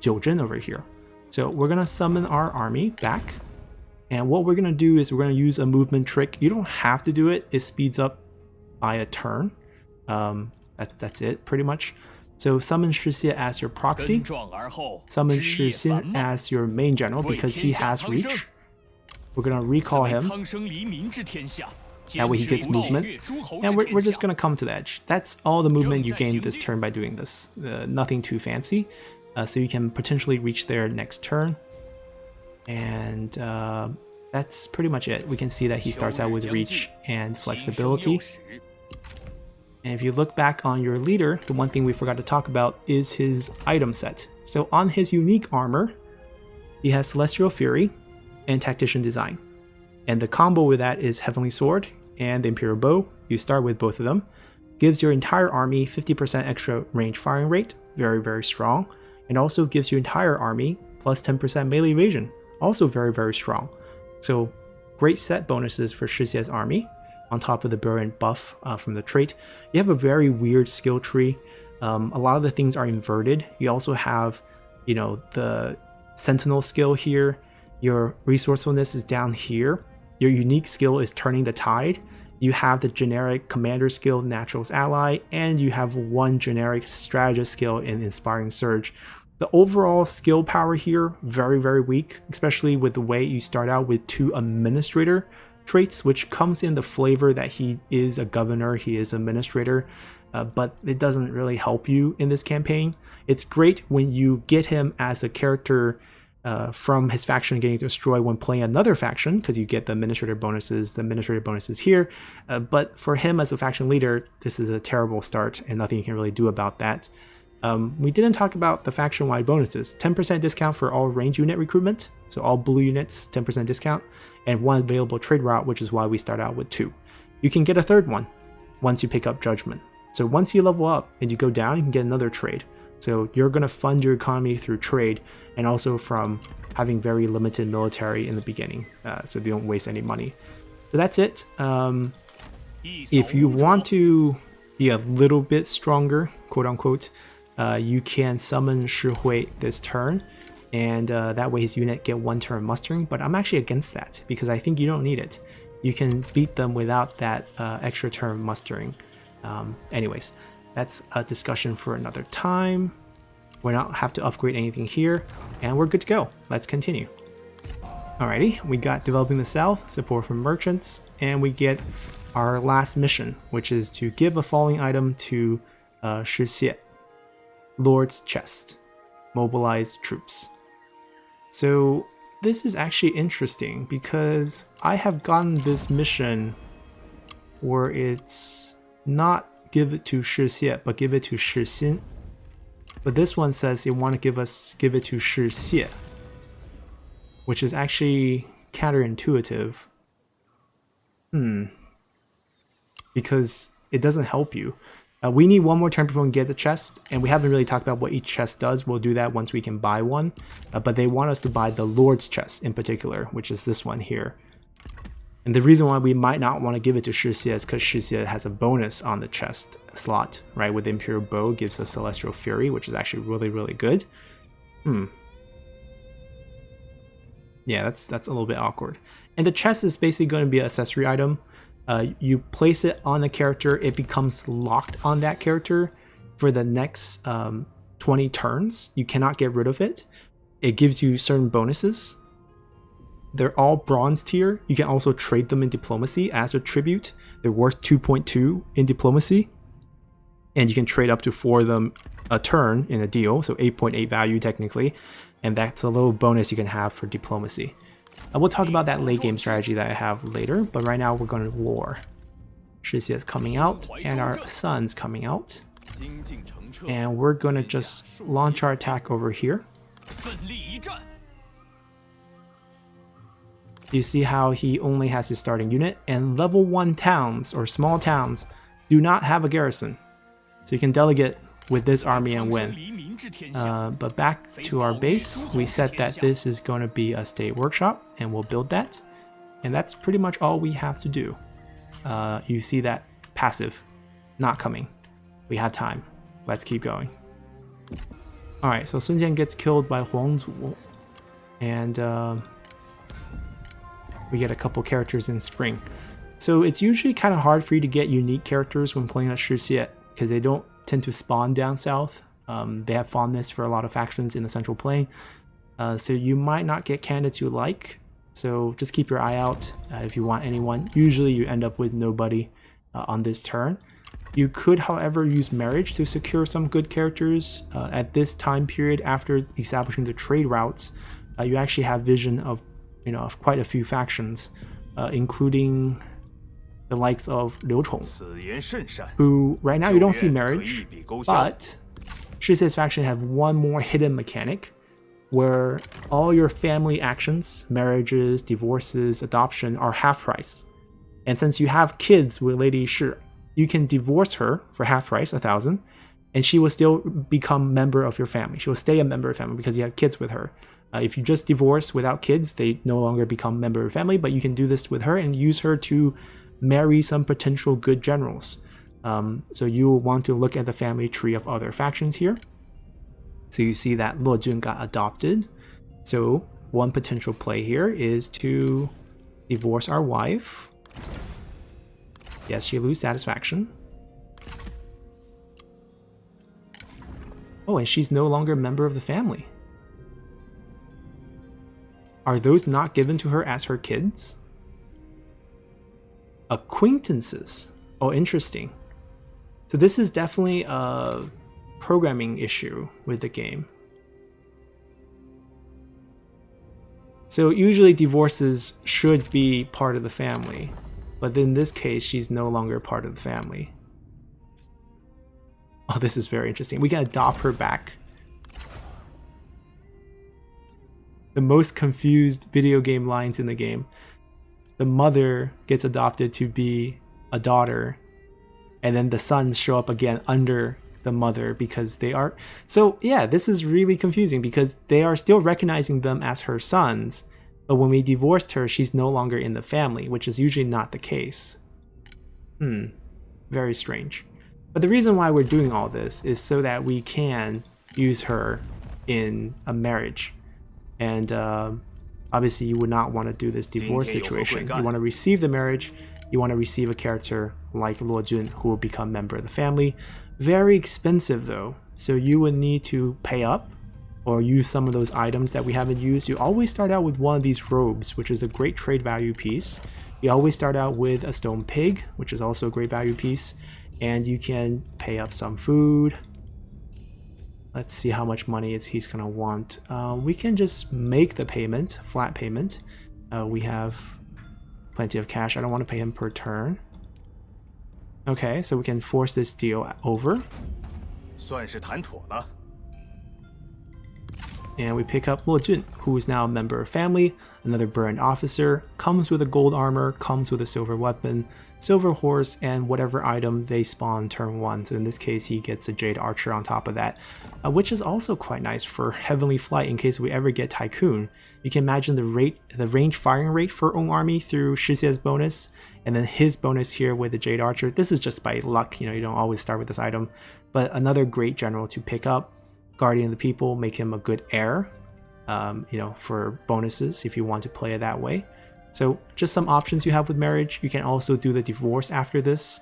Jiuzhen over here. So we're going to summon our army back. And what we're going to do is we're going to use a movement trick. You don't have to do it. It speeds up by a turn. That's it, pretty much. So summon Shi Xie as your proxy. Summon Shi Xie as your main general because he has reach. We're going to recall him. That way he gets movement. And we're just going to come to the edge. That's all the movement you gain this turn by doing this. Nothing too fancy. So you can potentially reach there next turn. And that's pretty much it. We can see that he starts out with reach and flexibility. And if you look back on your leader, the one thing we forgot to talk about is his item set. So on his unique armor, he has Celestial Fury and Tactician Design. And the combo with that is Heavenly Sword and the Imperial Bow. You start with both of them. Gives your entire army 50% extra range firing rate. Very, very strong. And also gives your entire army plus 10% melee evasion. Also very, very strong. So great set bonuses for Shi Xie's army on top of the brilliant buff from the trait. You have a very weird skill tree. A lot of the things are inverted. You also have, the Sentinel skill here. Your resourcefulness is down here. Your unique skill is Turning the Tide. You have the generic Commander skill, Natural's Ally, and you have one generic Strategist skill in Inspiring Surge. The overall skill power here, very, very weak, especially with the way you start out with 2 Administrator traits, which comes in the flavor that he is a governor, he is administrator, but it doesn't really help you in this campaign. It's great when you get him as a character from his faction getting destroyed when playing another faction, because you get the administrator bonuses here. But for him as a faction leader, this is a terrible start and nothing you can really do about that. We didn't talk about the faction-wide bonuses. 10% discount for all range unit recruitment, so all blue units, 10% discount, and 1 available trade route, which is why we start out with 2. You can get a third one once you pick up Judgment. So once you level up and you go down, you can get another trade. So you're going to fund your economy through trade and also from having very limited military in the beginning, so you don't waste any money. So that's it. If you want to be a little bit stronger, quote unquote, you can summon Shi Xie this turn, and that way his unit get 1 turn mustering, but I'm actually against that because I think you don't need it. You can beat them without that extra turn mustering. Anyways, that's a discussion for another time. We don't have to upgrade anything here, and we're good to go. Let's continue. Alrighty, we got Developing the South, support from merchants, and we get our last mission, which is to give a falling item to Shi Xie. Lord's Chest. Mobilize troops. So this is actually interesting because I have gotten this mission where it's not give it to Shi Xie, but give it to Shi Xin. But this one says they want to give it to Shi Xie, which is actually counterintuitive. Because it doesn't help you. We need 1 more turn before we can get the chest, and we haven't really talked about what each chest does. We'll do that once we can buy one. But they want us to buy the Lord's chest in particular, which is this one here. And the reason why we might not want to give it to Shi Xie is because Shi Xie has a bonus on the chest slot, right? With the Imperial Bow, gives us Celestial Fury, which is actually really, really good. Yeah, that's a little bit awkward. And the chest is basically going to be an accessory item. You place it on the character, it becomes locked on that character for the next 20 turns. You cannot get rid of it. It gives you certain bonuses. They're all bronze tier. You can also trade them in diplomacy as a tribute. They're worth 2.2 in diplomacy. And you can trade up to 4 of them a turn in a deal, so 8.8 value technically. And that's a little bonus you can have for diplomacy. We'll talk about that late game strategy that I have later, but right now we're going to war. Shi Xie is coming out, and our son's coming out. And we're going to just launch our attack over here. You see how he only has his starting unit, and level 1 towns, or small towns, do not have a garrison. So you can delegate with this army and win. But back to our base, we said that this is going to be a state workshop, and we'll build that. And that's pretty much all we have to do. You see that passive not coming. We have time. Let's keep going. Alright, so Sun Jian gets killed by Huang Zu. And we get a couple characters in spring. So it's usually kind of hard for you to get unique characters when playing as Shi Xie, because they don't tend to spawn down south. They have fondness for a lot of factions in the Central Plain. So you might not get candidates you like. So just keep your eye out if you want anyone. Usually you end up with nobody on this turn. You could, however, use marriage to secure some good characters. At this time period, after establishing the trade routes, you actually have vision of, of quite a few factions, including the likes of Liu Chong, who right now you don't see marriage, but Shi Xie's faction have one more hidden mechanic where all your family actions, marriages, divorces, adoption, are half price. And since you have kids with Lady Shi, you can divorce her for half price, 1,000, and she will still become member of your family. She will stay a member of your family because you have kids with her. If you just divorce without kids, they no longer become member of your family, but you can do this with her and use her to marry some potential good generals. So you will want to look at the family tree of other factions here. So you see that Luo Jun got adopted. So one potential play here is to divorce our wife. Yes, she loses satisfaction. Oh, and she's no longer a member of the family. Are those not given to her as her kids? Acquaintances. Oh, interesting. So this is definitely a programming issue with the game. So usually divorces should be part of the family, but in this case, she's no longer part of the family. Oh, this is very interesting. We can adopt her back. The most confused video game lines in the game. The mother gets adopted to be a daughter, and then the sons show up again under the mother because they are... So yeah, this is really confusing because they are still recognizing them as her sons, but when we divorced her, she's no longer in the family, which is usually not the case. Very strange. But the reason why we're doing all this is so that we can use her in a marriage. And obviously you would not want to do this divorce situation. You want to receive the marriage. You want to receive a character like Luo Jun who will become member of the family. Very expensive though. So you would need to pay up or use some of those items that we haven't used. You always start out with one of these robes, which is a great trade value piece. You always start out with a stone pig, which is also a great value piece. And you can pay up some food. Let's see how much money he's gonna want. We can just make the payment, flat payment. We have plenty of cash. I don't want to pay him per turn. Okay, so we can force this deal over. 算是谈妥了. And we pick up Luo Jun, who is now a member of family, another burned officer, comes with a gold armor, comes with a silver weapon, silver horse, and whatever item they spawn turn 1. So in this case, he gets a Jade Archer on top of that, which is also quite nice for Heavenly Flight in case we ever get Tycoon. You can imagine the range firing rate for own army through Shi Xie's bonus, and then his bonus here with the Jade Archer. This is just by luck, you know, you don't always start with this item, but another great general to pick up. Guardian of the People, make him a good heir, you know, for bonuses if you want to play it that way. So just some options you have with marriage. You can also do the divorce after this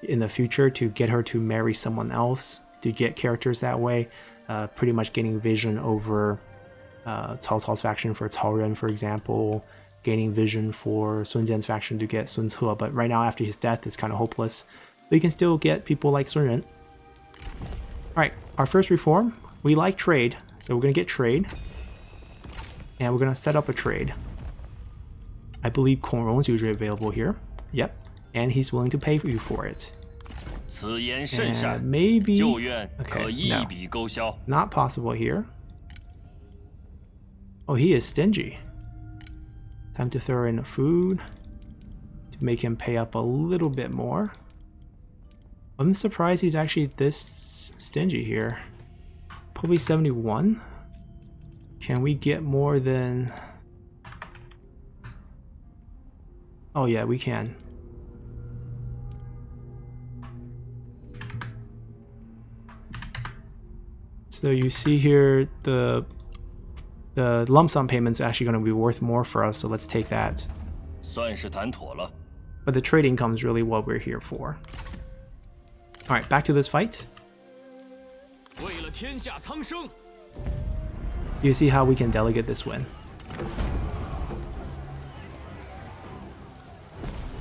in the future to get her to marry someone else, to get characters that way, pretty much getting vision over Cao Cao's faction for Cao Ren, for example, gaining vision for Sun Jian's faction to get Sun Ce, but right now after his death it's kind of hopeless. But you can still get people like Sun Ren. Alright, our first reform, we like trade, so we're going to get trade, and we're going to set up a trade. I believe Kong Rong's usually available here. Yep, and he's willing to pay you for it. And maybe... Okay, no. Not possible here. Oh, he is stingy. Time to throw in food to make him pay up a little bit more. I'm surprised he's actually this stingy here. Probably 71. Can we get more than... Oh yeah, we can. So you see here the lump sum payment's actually going to be worth more for us, so let's take that. 算是谈妥了. But the trade income is really what we're here for. Alright, back to this fight. 为了天下苍生. You see how we can delegate this win.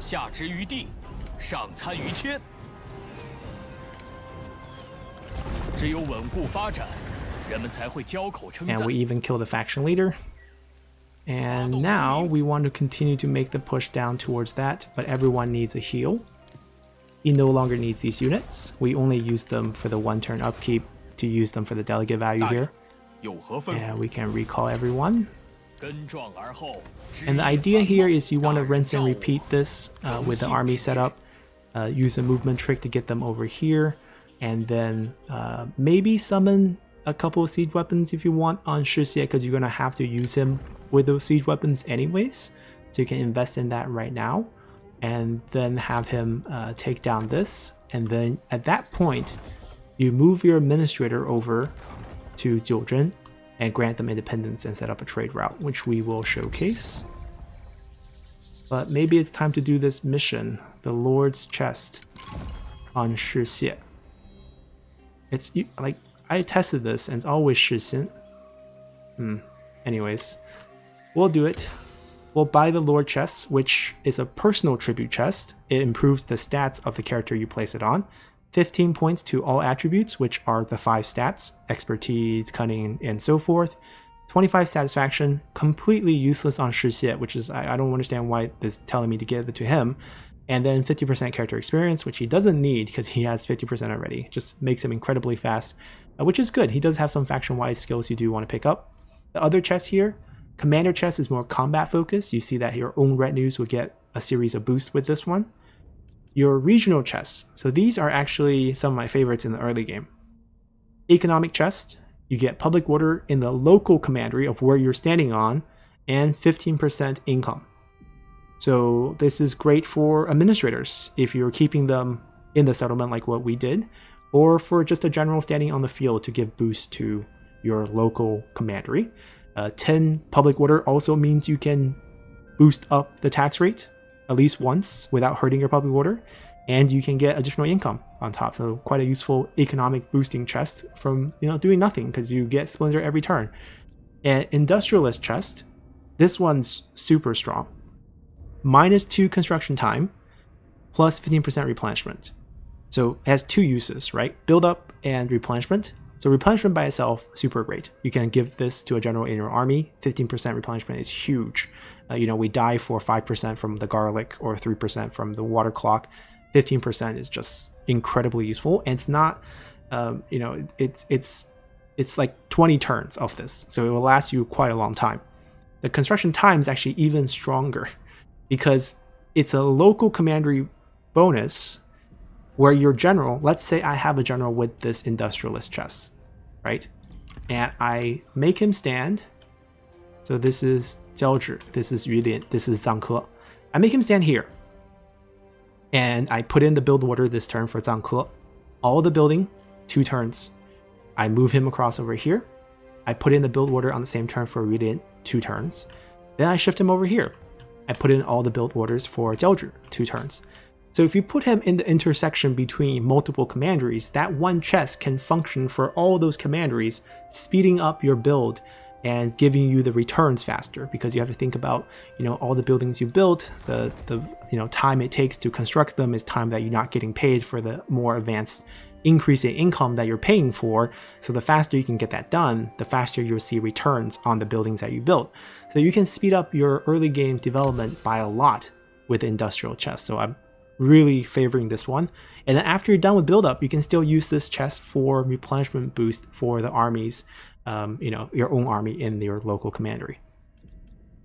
下之于地，上参于天。只有稳固发展，人们才会交口称赞。 And we even kill the faction leader. And now we want to continue to make the push down towards that, but everyone needs a heal. He no longer needs these units. We only use them for the one turn upkeep to use them for the delegate value here. And we can recall everyone. And the idea here is you want to rinse and repeat this with the army setup. Use a movement trick to get them over here. And then maybe summon a couple of siege weapons if you want on Shi Xie, because you're going to have to use him with those siege weapons anyways. So you can invest in that right now. And then have him take down this. And then at that point, you move your administrator over to Jiuzhen and grant them independence and set up a trade route, which we will showcase. But maybe it's time to do this mission, the Lord's Chest on Shi Xie. It's like, I tested this and it's always Shi Xie. Anyways, we'll do it. Well, buy the Lord chest, which is a personal tribute chest. It improves the stats of the character you place it on. 15 points to all attributes, which are the 5 stats, expertise, cunning, and so forth. 25 satisfaction, completely useless on Shi Xie, which is, I don't understand why this is telling me to give it to him. And then 50% character experience, which he doesn't need because he has 50% already. Just makes him incredibly fast, which is good. He does have some faction-wise skills you do want to pick up. The other chest here, Commander chest is more combat focused. You see that your own retinues will get a series of boosts with this one. Your regional chests. So these are actually some of my favorites in the early game. Economic chest, you get public order in the local commandery of where you're standing on, and 15% income. So this is great for administrators if you're keeping them in the settlement like what we did, or for just a general standing on the field to give boost to your local commandery. 10 public order also means you can boost up the tax rate at least once without hurting your public order, and you can get additional income on top. So quite a useful economic boosting chest from doing nothing, because you get Splendor every turn. And Industrialist chest, this one's super strong. -2 construction time, plus 15% replenishment. So it has 2 uses, right? Build up and replenishment. So replenishment by itself, super great. You can give this to a general in your army. 15% replenishment is huge. We die for 5% from the garlic or 3% from the water clock. 15% is just incredibly useful, and it's not, it's like 20 turns of this, so it will last you quite a long time. The construction time is actually even stronger because it's a local commandery bonus where your general, let's say I have a general with this industrialist chest, right? And I make him stand. So this is Jiaozhi, this is Yulin, this is Zhang Ke. I make him stand here. And I put in the build order this turn for Zhang Ke. All the building, 2 turns. I move him across over here. I put in the build order on the same turn for Yulin, 2 turns. Then I shift him over here. I put in all the build orders for Jiaozhi, 2 turns. So if you put him in the intersection between multiple commanderies, that one chest can function for all those commanderies, speeding up your build and giving you the returns faster, because you have to think about all the buildings you built, the time it takes to construct them is time that you're not getting paid for the more advanced increase in income that you're paying for. So the faster you can get that done, the faster you'll see returns on the buildings that you built. So you can speed up your early game development by a lot with industrial chests. So I'm really favoring this one. And then after you're done with build up, you can still use this chest for replenishment boost for the armies, your own army in your local commandery.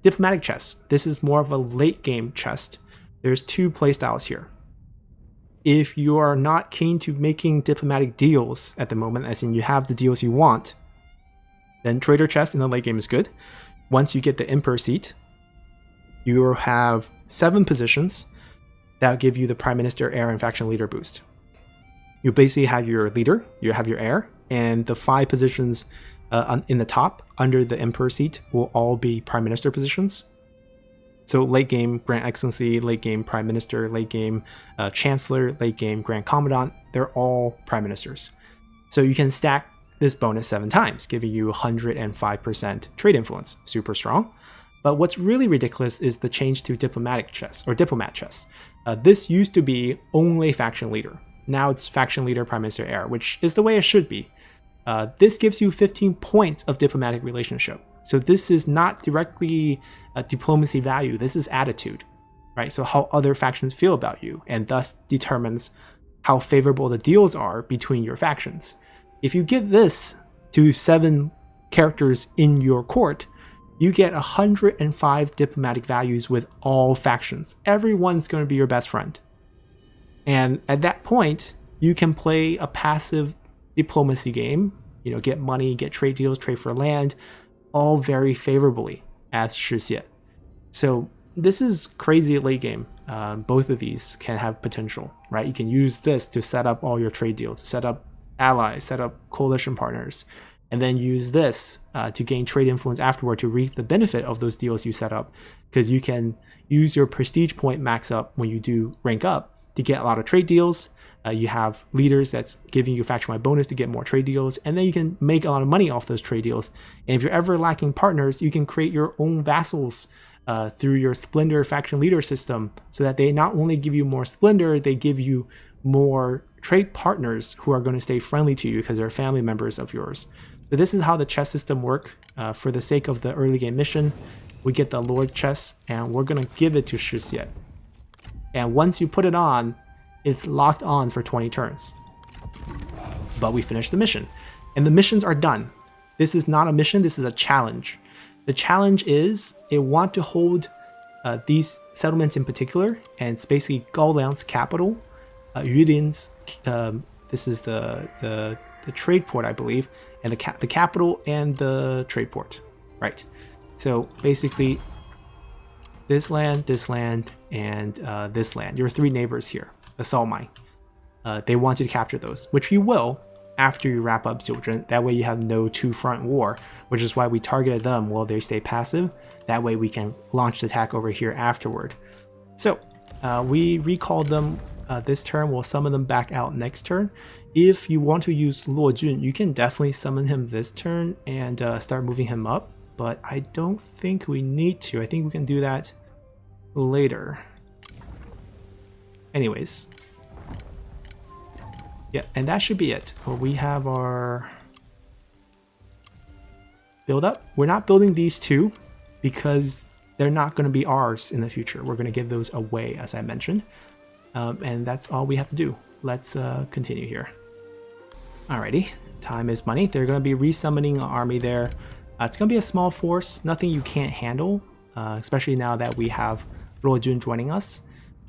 Diplomatic chest. This is more of a late game chest. There's 2 playstyles here. If you are not keen to making diplomatic deals at the moment, as in you have the deals you want, then trader chest in the late game is good. Once you get the emperor seat, you will have 7 positions that give you the prime minister, heir, and faction leader boost. You basically have your leader, you have your heir, and the 5 positions in the top under the emperor seat will all be prime minister positions. So late game Grand Excellency, late game Prime Minister, late game Chancellor, late game Grand Commandant, they're all Prime Ministers. So you can stack this bonus 7 times, giving you 105% trade influence. Super strong. But what's really ridiculous is the change to diplomatic chess, or diplomat chess. This used to be only faction leader. Now it's faction leader, Prime Minister, heir, which is the way it should be. This gives you 15 points of diplomatic relationship. So this is not directly a diplomacy value, this is attitude, right? So how other factions feel about you, and thus determines how favorable the deals are between your factions. If you give this to 7 characters in your court, you get 105 diplomatic values with all factions. Everyone's going to be your best friend. And at that point, you can play a passive diplomacy game, get money, get trade deals, trade for land, all very favorably as Shi Xie. So this is crazy late game. Both of these can have potential, right? You can use this to set up all your trade deals, set up allies, set up coalition partners, and then use this to gain trade influence afterward to reap the benefit of those deals you set up, because you can use your prestige point max up when you do rank up to get a lot of trade deals. You have leaders that's giving you faction-wide bonus to get more trade deals, and then you can make a lot of money off those trade deals. And if you're ever lacking partners, you can create your own vassals through your Splendor faction leader system, so that they not only give you more Splendor, they give you more trade partners who are going to stay friendly to you because they're family members of yours. So this is how the chess system works. For the sake of the early game mission, we get the Lord chess, and we're going to give it to Shi Xie. And once you put it on, it's locked on for 20 turns. But we finished the mission. And the missions are done. This is not a mission, this is a challenge. The challenge is, they want to hold these settlements in particular, and it's basically Gaoliang's capital, Yulin's, this is the trade port, I believe, and the capital and the trade port, right? So basically, this land, and this land, your 3 neighbors here, the salt mine. They want you to capture those, which you will after you wrap up Jiuzhen. That way you have no two-front war, which is why we targeted them while they stay passive. That way we can launch the attack over here afterward. So we recalled them this turn. We'll summon them back out next turn. If you want to use Luo Jun, you can definitely summon him this turn and start moving him up, but I don't think we need to. I think we can do that later. Anyways. Yeah, and that should be it. Well, we have our build up. We're not building these 2 because they're not going to be ours in the future. We're going to give those away, as I mentioned. And that's all we have to do. Let's continue here. Alrighty, time is money. They're going to be resummoning an army there. It's going to be a small force, nothing you can't handle, especially now that we have Luo Jun joining us.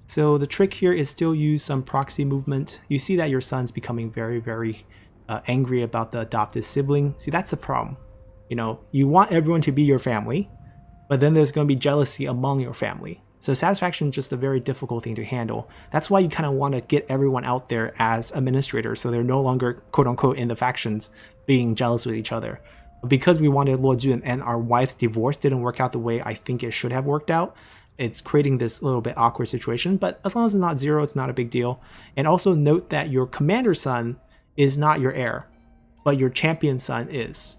So the trick here is still use some proxy movement. You see that your son's becoming very, very angry about the adopted sibling. See, that's the problem. You know, you want everyone to be your family, but then there's going to be jealousy among your family. So satisfaction is just a very difficult thing to handle. That's why you kind of want to get everyone out there as administrators, so they're no longer, quote unquote, in the factions being jealous with each other. Because we wanted Luo Jun and our wife's divorce didn't work out the way I think it should have worked out, it's creating this little bit awkward situation, but as long as it's not 0, it's not a big deal. And also note that your commander son is not your heir, but your champion son is.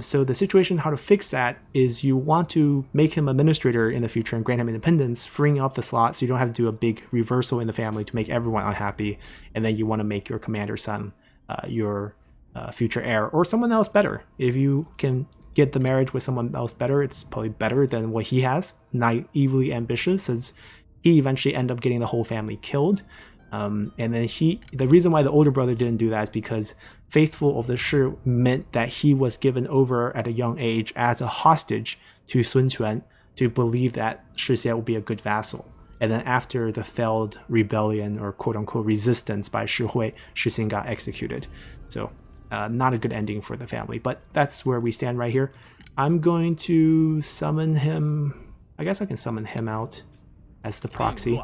So the situation, how to fix that, is you want to make him administrator in the future and grant him independence, freeing up the slot so you don't have to do a big reversal in the family to make everyone unhappy. And then you want to make your commander son your future heir, or someone else better. If you can get the marriage with someone else better, it's probably better than what he has, naively ambitious, as he eventually ended up getting the whole family killed. And then the reason why the older brother didn't do that is because faithful of the Shi meant that he was given over at a young age as a hostage to Sun Quan to believe that Shi Xie would be a good vassal. And then after the failed rebellion, or quote unquote resistance by Shi Hui, Shi Xin got executed. So not a good ending for the family, but that's where we stand right here. I'm going to summon him. I guess I can summon him out as the proxy.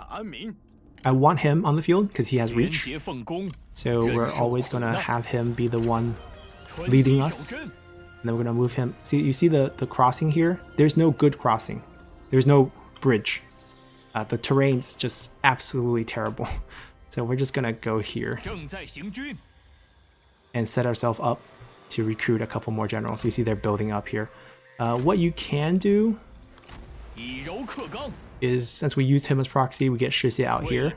I want him on the field because he has reach. So we're always going to have him be the one leading us. And then we're going to move him. See, you see the crossing here? There's no good crossing. There's no bridge. The terrain's just absolutely terrible. So we're just going to go here and set ourselves up to recruit a couple more generals. You see they're building up here. What you can do is, since we used him as proxy, we get Shi Xie out here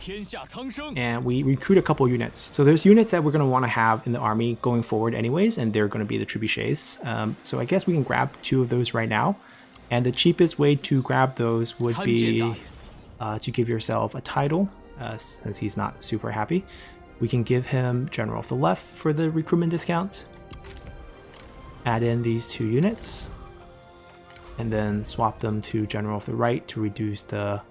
and we recruit a couple units. So there's units that we're going to want to have in the army going forward anyways, and they're going to be the trebuchets. So I guess we can grab 2 of those right now, and the cheapest way to grab those would be to give yourself a title, since he's not super happy. We can give him General of the Left for the recruitment discount, add in these 2 units, and then swap them to General of the Right to reduce the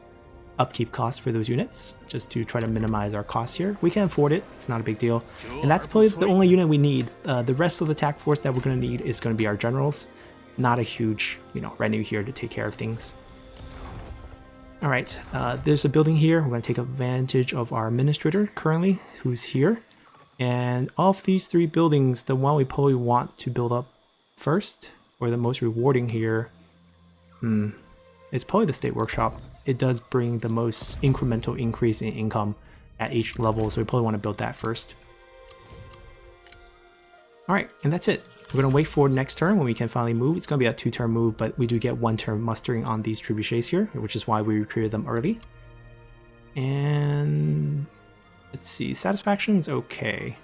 upkeep cost for those units, just to try to minimize our costs here. We can afford it, it's not a big deal. And that's probably the only unit we need. The rest of the attack force that we're going to need is going to be our generals. Not a huge, retinue here to take care of things. Alright, there's a building here. We're going to take advantage of our administrator currently, who's here. And of these 3 buildings, the one we probably want to build up first, or the most rewarding here, is probably the State Workshop. It does bring the most incremental increase in income at each level, so we probably want to build that first. Alright, and that's it. We're going to wait for next turn when we can finally move. It's going to be a 2-turn move, but we do get 1 turn mustering on these trebuchets here, which is why we recruited them early. And let's see, satisfaction's okay.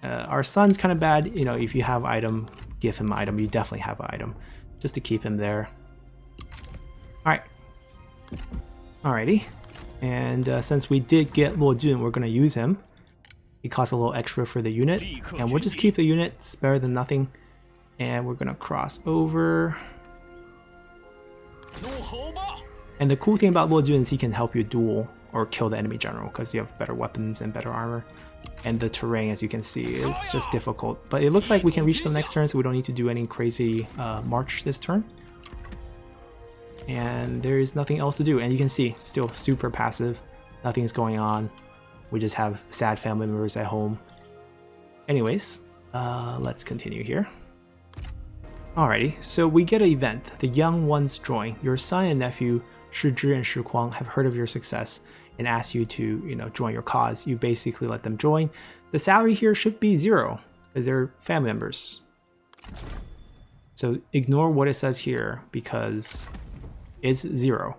Our son's kind of bad. You know, if you have item, give him item. You definitely have an item, just to keep him there. All right. Alrighty. And since we did get Luo Jun, we're going to use him. He costs a little extra for the unit. And we'll just keep the unit. It's better than nothing. And we're going to cross over. And the cool thing about Luo Jun is he can help you duel or kill the enemy general because you have better weapons and better armor. And the terrain, as you can see, is just difficult. But it looks like we can reach them next turn, so we don't need to do any crazy march this turn. And there is nothing else to do. And you can see, still super passive. Nothing's going on. We just have sad family members at home. Anyways, let's continue here. Alrighty, so we get an event. The young ones join. Your son and nephew, Shi Xie and Shi Kuang, have heard of your success and ask you to, you know, join your cause. You basically let them join. The salary here should be 0 because they're family members. So ignore what it says here because it's 0.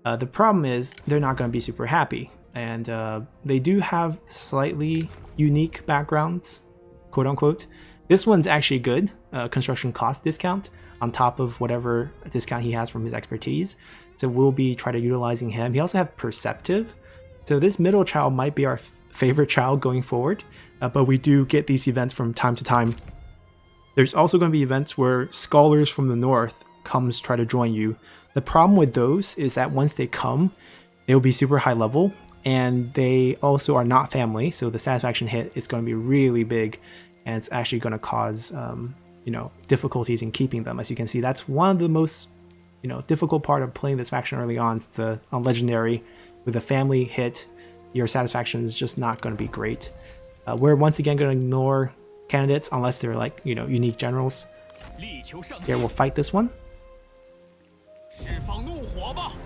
The problem is they're not going to be super happy, and they do have slightly unique backgrounds, quote unquote. This one's actually good, construction cost discount on top of whatever discount he has from his expertise. So we'll be trying to utilizing him. He also have perceptive. So this middle child might be our favorite child going forward, but we do get these events from time to time. There's also going to be events where scholars from the north comes try to join you. The problem with those is that once they come, they'll be super high level, and they also are not family, so the satisfaction hit is going to be really big, and it's actually going to cause you know, difficulties in keeping them. As you can see, that's one of the most, you know, difficult part of playing this faction early on. It's on legendary, with a family hit, your satisfaction is just not going to be great. We're once again going to ignore candidates unless they're like, you know, unique generals. Here, we'll fight this one.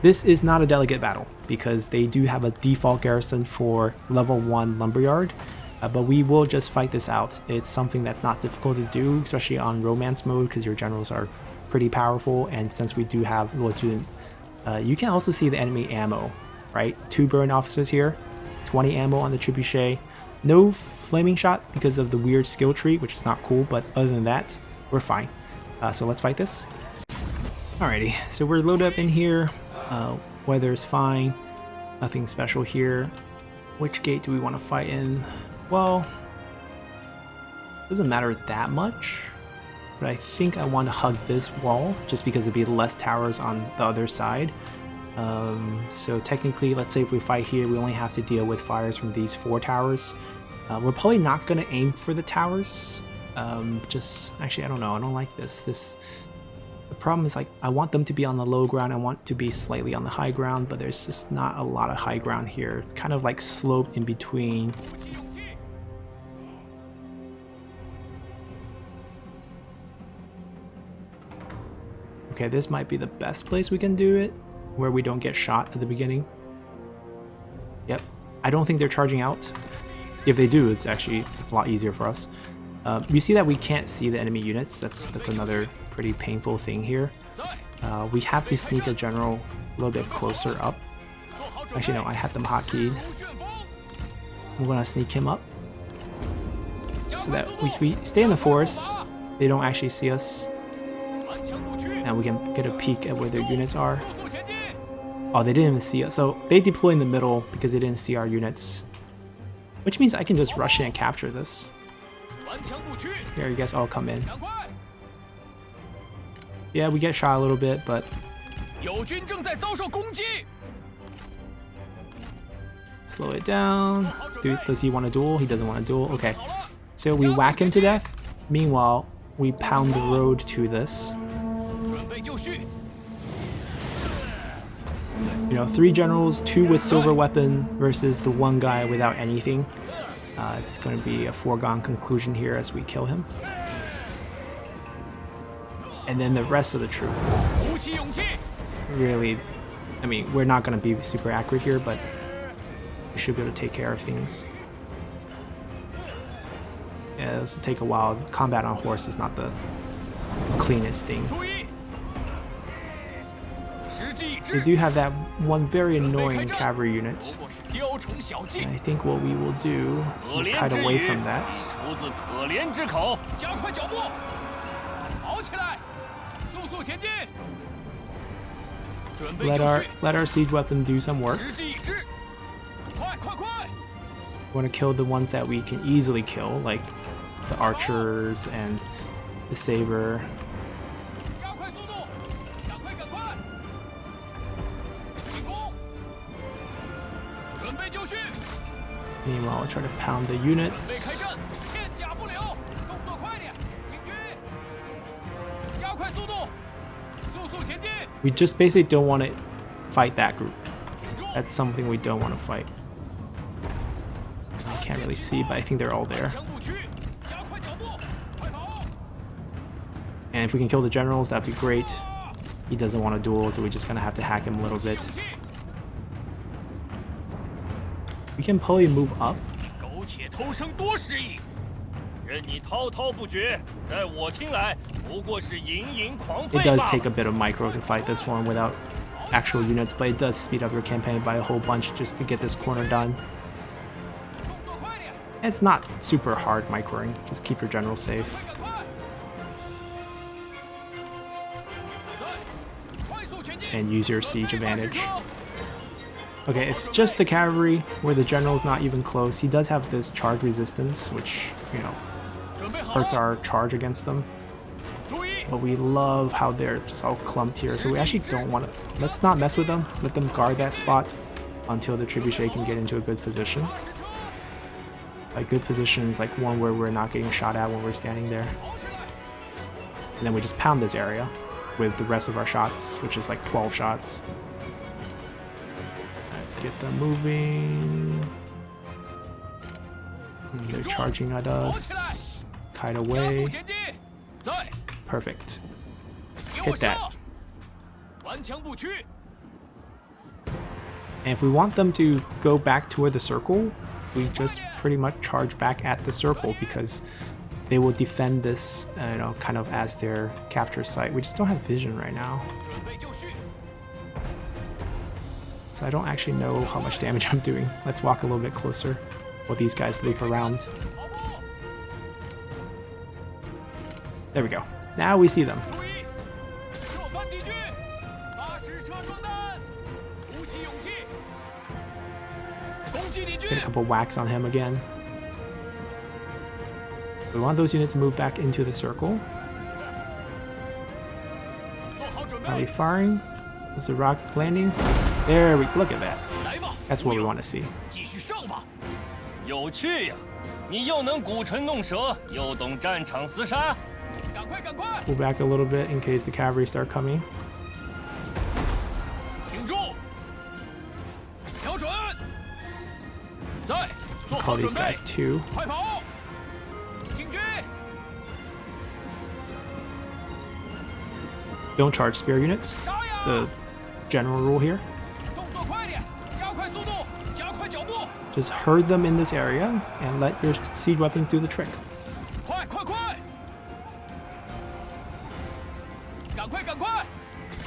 This is not a delegate battle because they do have a default garrison for level 1 lumberyard, but we will just fight this out. It's something that's not difficult to do, especially on romance mode, because your generals are pretty powerful, and since we do have Luo Jun, you can also see the enemy ammo, right? 2 burn officers here, 20 ammo on the trebuchet, no flaming shot because of the weird skill tree, which is not cool, but other than that, we're fine. So let's fight this. Alrighty, so we're loaded up in here. Weather's fine, nothing special here. Which gate do we want to fight in? Well, doesn't matter that much, but I think I want to hug this wall just because it'd be less towers on the other side. So technically, let's say if we fight here, we only have to deal with fires from these 4 towers. We're probably not going to aim for the towers. Actually, I don't know. I don't like this. The problem is, like, I want them to be on the low ground. I want to be slightly on the high ground, but there's just not a lot of high ground here. It's kind of like sloped in between. Okay, this might be the best place we can do it, where we don't get shot at the beginning. Yep, I don't think they're charging out. If they do, it's actually a lot easier for us. You see that we can't see the enemy units. That's another pretty painful thing here. We have to sneak a general a little bit closer up. Actually, no, I had them hotkeyed. We're gonna sneak him up so that we stay in the forest. They don't actually see us, and we can get a peek at where their units are. Oh, they didn't even see us. So they deploy in the middle because they didn't see our units, which means I can just rush in and capture this. Here, you guys all come in. Yeah, we get shot a little bit, but slow it down. Does he want to duel? He doesn't want to duel. Okay, so we whack him to death. Meanwhile, we pound the road to this. You know, 3 generals, 2 with silver weapon versus the 1 guy without anything. It's going to be a foregone conclusion here as we kill him. And then the rest of the troop. Really, I mean, we're not going to be super accurate here, but we should be able to take care of things. Yeah, this will take a while. Combat on horse is not the cleanest thing. 注意，时机已 They 至， do have that one very annoying cavalry unit. 不过是雕虫小技 And。I think what we will do is 可 we'll 怜 kite 之 away 语 from that. 出自可怜之口。加快脚步，跑起来，速速前进。准备 Let 就 our 绪， let our siege weapon do some work. 时机已至，快快快！ We want to kill the ones that we can easily kill, like the archers and the saber. 加快速度，赶快赶快！进攻，准备就绪， Meanwhile, we'll try to pound the 准备开 units. 战，片甲不留，动作快点，警觉，加快速度，速速前进， We just basically don't want to fight that group. 挺住， That's something we don't want to fight. I can't really see, but I think they're all there. 枪不屈，加快脚步，快跑！ And if we can kill the generals, that'd be great. He doesn't want to duel, so we're just gonna have to hack him a little bit. 勇气， We can probably move up. 苟且偷生多失意，任你滔滔不绝，在我听来不过是盈盈狂 It 吠 does 罢 take a 了。 bit of micro to fight this one without actual units, but it does speed up your campaign by a whole bunch just to get this corner done. 动作快点， It's not super hard microing, just keep your generals safe. 赶快！在，快速前进。 And use your siege 准备法士 advantage. 车 Okay, if just the cavalry, where the general's not even close, he does have this charge resistance, which, you know, 准备好 hurts 了， our charge against them. 注意， But we love how they're just all clumped here, so we actually don't want to... Let's not mess with them. Let them guard that spot until the trebuchet can get into a good position. 法士车 A good position is like one where we're not getting shot at when we're standing there. 跑起来！ And then we just pound this area with the rest of our shots, which is like 12 shots. Let's get them moving. They're charging at us. Kite 加速 away. 前进，在， Perfect. 给我 Hit 射 that.！顽强不屈， And if we want them to go back toward the circle, we just pretty much charge back at the circle because they will defend this, you know, kind of as their capture site. We just don't have vision right now, 准备就绪， so I don't actually know how much damage I'm doing. Let's walk a little bit closer while these guys leap around. 跑步， There we go. Now we see them. 注意，射翻敌军，法士车装弹，鼓起勇气，攻击敌军 Get a，couple whacks on him again. We want those units to move back into the circle. 做好准 Are we 备， firing? Is the rocket landing? There we look at that. 来吧， That's what we want to see. 继续上吧。有趣呀！你又能鼓唇弄舌，又懂战场厮杀。赶快赶快， Pull back a little bit in case the cavalry start coming. 挺住，瞄准，在，做 Call 好准 these 备 guys，too. 快跑，警觉， Don't charge spear units. It's the general rule here. 动作快点，加快速度，加快脚步， Just herd them in this area and let your siege weapons do the trick. 快快快，赶快赶快，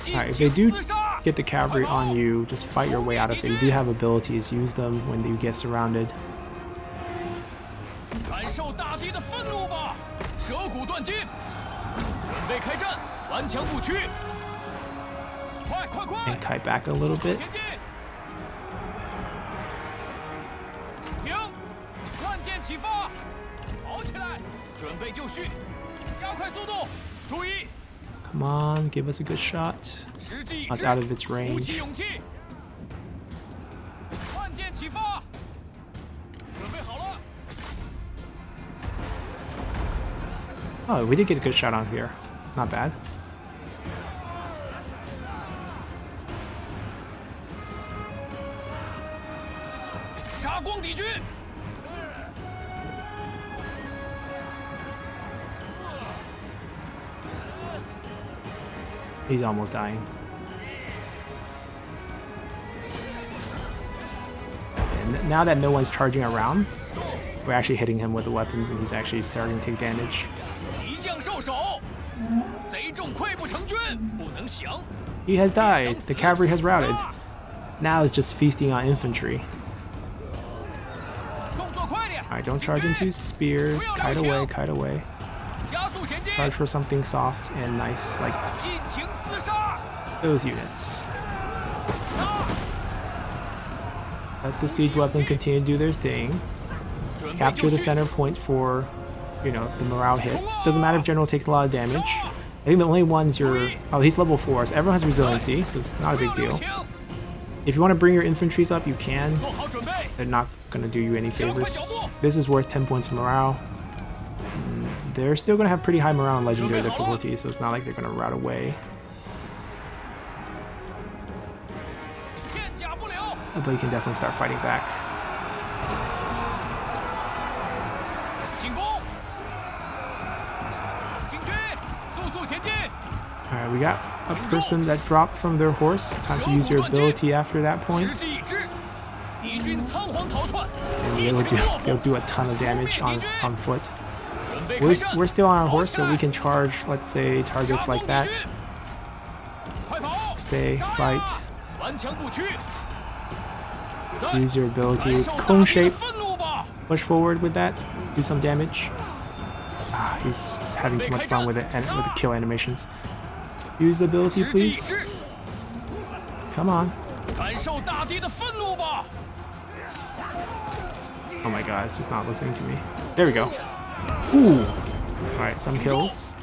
Alright, if 尽 they 情 do 厮杀， get the cavalry on you, just fight your way out of it. You do have abilities. Use them when you get surrounded. 感受大敌的愤怒吧，舌骨断筋，准备开战，顽强不屈，快快快 And，kite back a little bit. 前进，停，万箭齐发，跑起来，准备就绪，加快速度，注意， Come on, give us a good shot. 时机已 That's 至， out of its 鼓起 range. 勇气，万箭齐发，准备好了， Oh, we did get a good shot on here. Not bad. 杀光敌军， He's almost dying. And now that no one's charging around, we're actually hitting him with the weapons and he's actually starting to take damage. 敌将受首，贼众溃不成军，不能降。 He has died. The cavalry has routed. Now it's just feasting on infantry. 动作快点。 Alright, don't charge into spears. Kite away, kite away. 加速前进。 Charge for something soft and nice, like 尽情厮杀。 those units. Let the siege weapon continue to do their thing. Capture the center point for, you know, the morale hits. Doesn't matter if general takes a lot of damage. I think the only ones you're... Oh, he's level 4, so everyone has resiliency, so it's not a big deal. If you want to bring your infantries up, you can. They're not going to do you any favors. This is worth 10 points of morale. They're still going to have pretty high morale and legendary difficulty, so it's not like they're going to rout away. But you can definitely start fighting back. Alright, we got a person that dropped from their horse. Time to use your ability after that point. And they'll do a ton of damage on foot. We're still on our horse, so we can charge, let's say, targets like that. Stay, fight. Use your ability. It's cone shape. Push forward with that. Do some damage. He's just having too much fun with it and with the kill animations. Use the ability, please. Come on. Oh my god, it's just not listening to me. There we go. Ooh. Alright, some kills.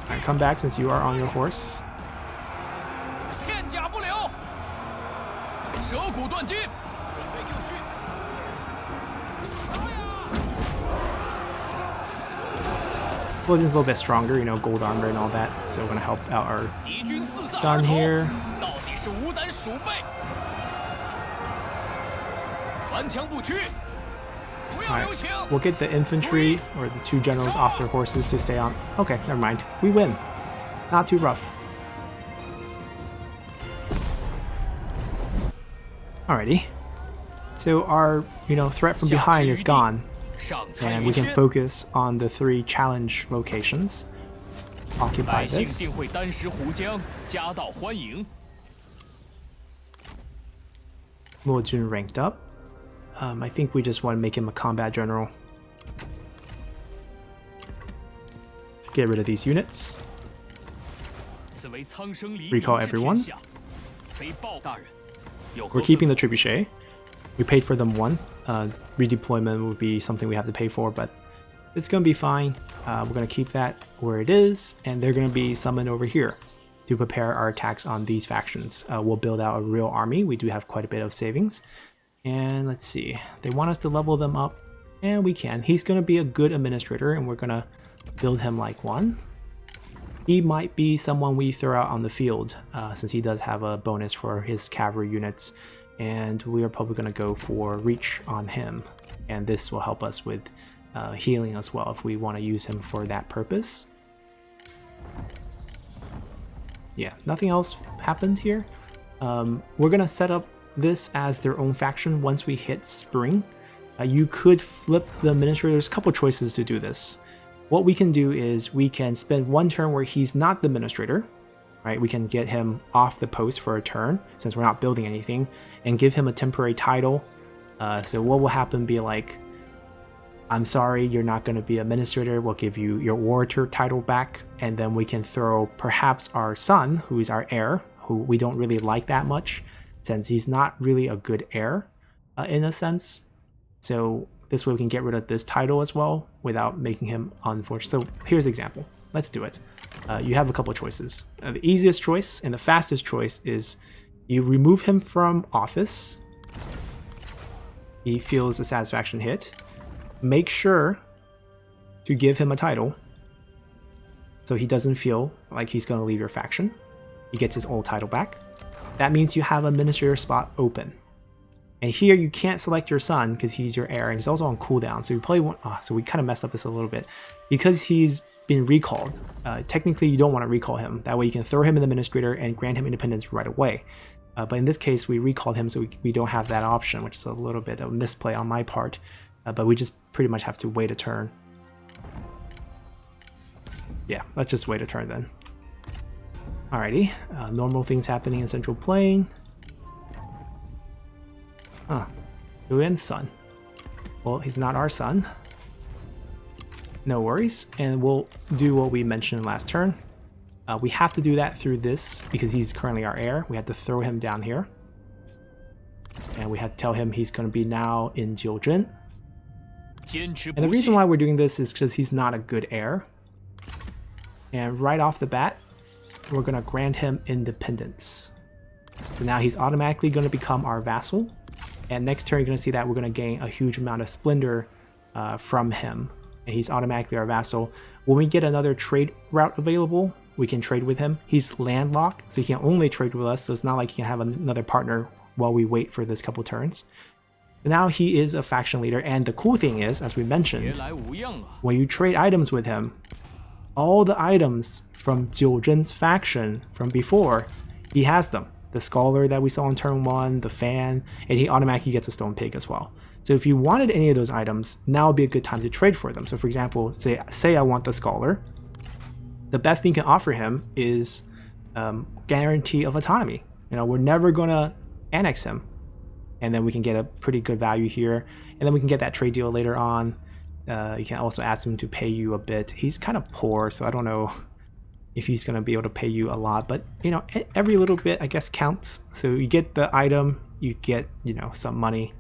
Alright, come back since you are on your horse. Bludgeon's a little bit stronger, you know, gold armor and all that, so we're gonna help out our son here. Alright, we'll get the infantry or the 2 generals off their horses to stay on. Okay, never mind. We win. Not too rough. Alrighty. So our, you know, threat from behind is gone. And we can focus on the 3 challenge locations. Occupy this. Luojun ranked up. I think we just want to make him a combat general. Get rid of these units. Recall everyone. We're keeping the trebuchet. We paid for them 1. Redeployment would be something we have to pay for, but it's going to be fine. We're going to keep that where it is, and they're going to be summoned over here to prepare our attacks on these factions. We'll build out a real army. We do have quite a bit of savings. And let's see. They want us to level them up, and we can. He's going to be a good administrator, and we're going to build him like one. He might be someone we throw out on the field, since he does have a bonus for his cavalry units. And we are probably going to go for reach on him, and this will help us with healing as well if we want to use him for that purpose. Yeah, nothing else happened here. We're going to set up this as their own faction once we hit spring. You could flip the administrator. There's a couple choices to do this. What we can do is we can spend 1 turn where he's not the administrator. Right, we can get him off the post for a turn since we're not building anything, and give him a temporary title. So what will happen be like, I'm sorry, you're not going to be administrator, we'll give you your orator title back, and then we can throw perhaps our son, who is our heir, who we don't really like that much, since he's not really a good heir in a sense. So this way we can get rid of this title as well without making him unfortunate. So here's the example. Let's do it. You have a couple choices. The easiest choice and the fastest choice is you remove him from office. He feels a satisfaction hit. Make sure to give him a title so he doesn't feel like he's going to leave your faction. He gets his old title back. That means you have an administrator spot open. And here you can't select your son because he's your heir and he's also on cooldown. So you probably want, so we kind of messed up this a little bit because he's been recalled. Technically, you don't want to recall him. That way you can throw him in the administrator and grant him independence right away. But in this case, we recalled him, so we don't have that option, which is a little bit of misplay on my part. But we just pretty much have to wait a turn. Yeah, let's just wait a turn then. Alrighty, normal things happening in Central Plain. Yuan's son. Well, he's not our son. No worries, and we'll do what we mentioned last turn. We have to do that through this because he's currently our heir. We have to throw him down here. And we have to tell him he's going to be now in Jiuzhen. And the reason why we're doing this is because he's not a good heir. And right off the bat, we're going to grant him independence. So now he's automatically going to become our vassal. And next turn, you're going to see that we're going to gain a huge amount of splendor from him. And he's automatically our vassal. When we get another trade route available, we can trade with him. He's landlocked, so he can only trade with us. So it's not like he can have another partner while we wait for this couple turns. But now he is a faction leader. And the cool thing is, as we mentioned, when you trade items with him, all the items from Jiuzhen's faction from before, he has them. The scholar that we saw in turn 1, the fan, and he automatically gets a stone pig as well. So if you wanted any of those items, now would be a good time to trade for them. So for example, say I want the scholar. The best thing you can offer him is guarantee of autonomy. You know, we're never gonna annex him, and then we can get a pretty good value here, and then we can get that trade deal later on. You can also ask him to pay you a bit. He's kind of poor, so I don't know if he's gonna be able to pay you a lot, but you know, every little bit I guess counts. So you get the item, you get, you know, some money.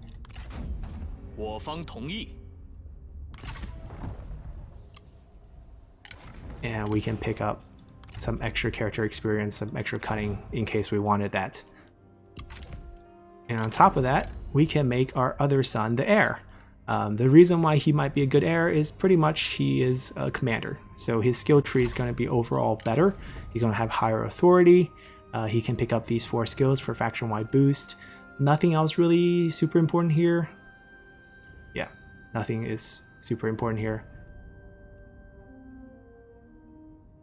我方同意. And we can pick up some extra character experience, some extra cunning in case we wanted that. And on top of that, we can make our other son the heir. The reason why he might be a good heir is pretty much he is a commander. So his skill tree is going to be overall better. He's going to have higher authority. He can pick up these 4 skills for faction-wide boost. Nothing else really super important here. Yeah, nothing is super important here.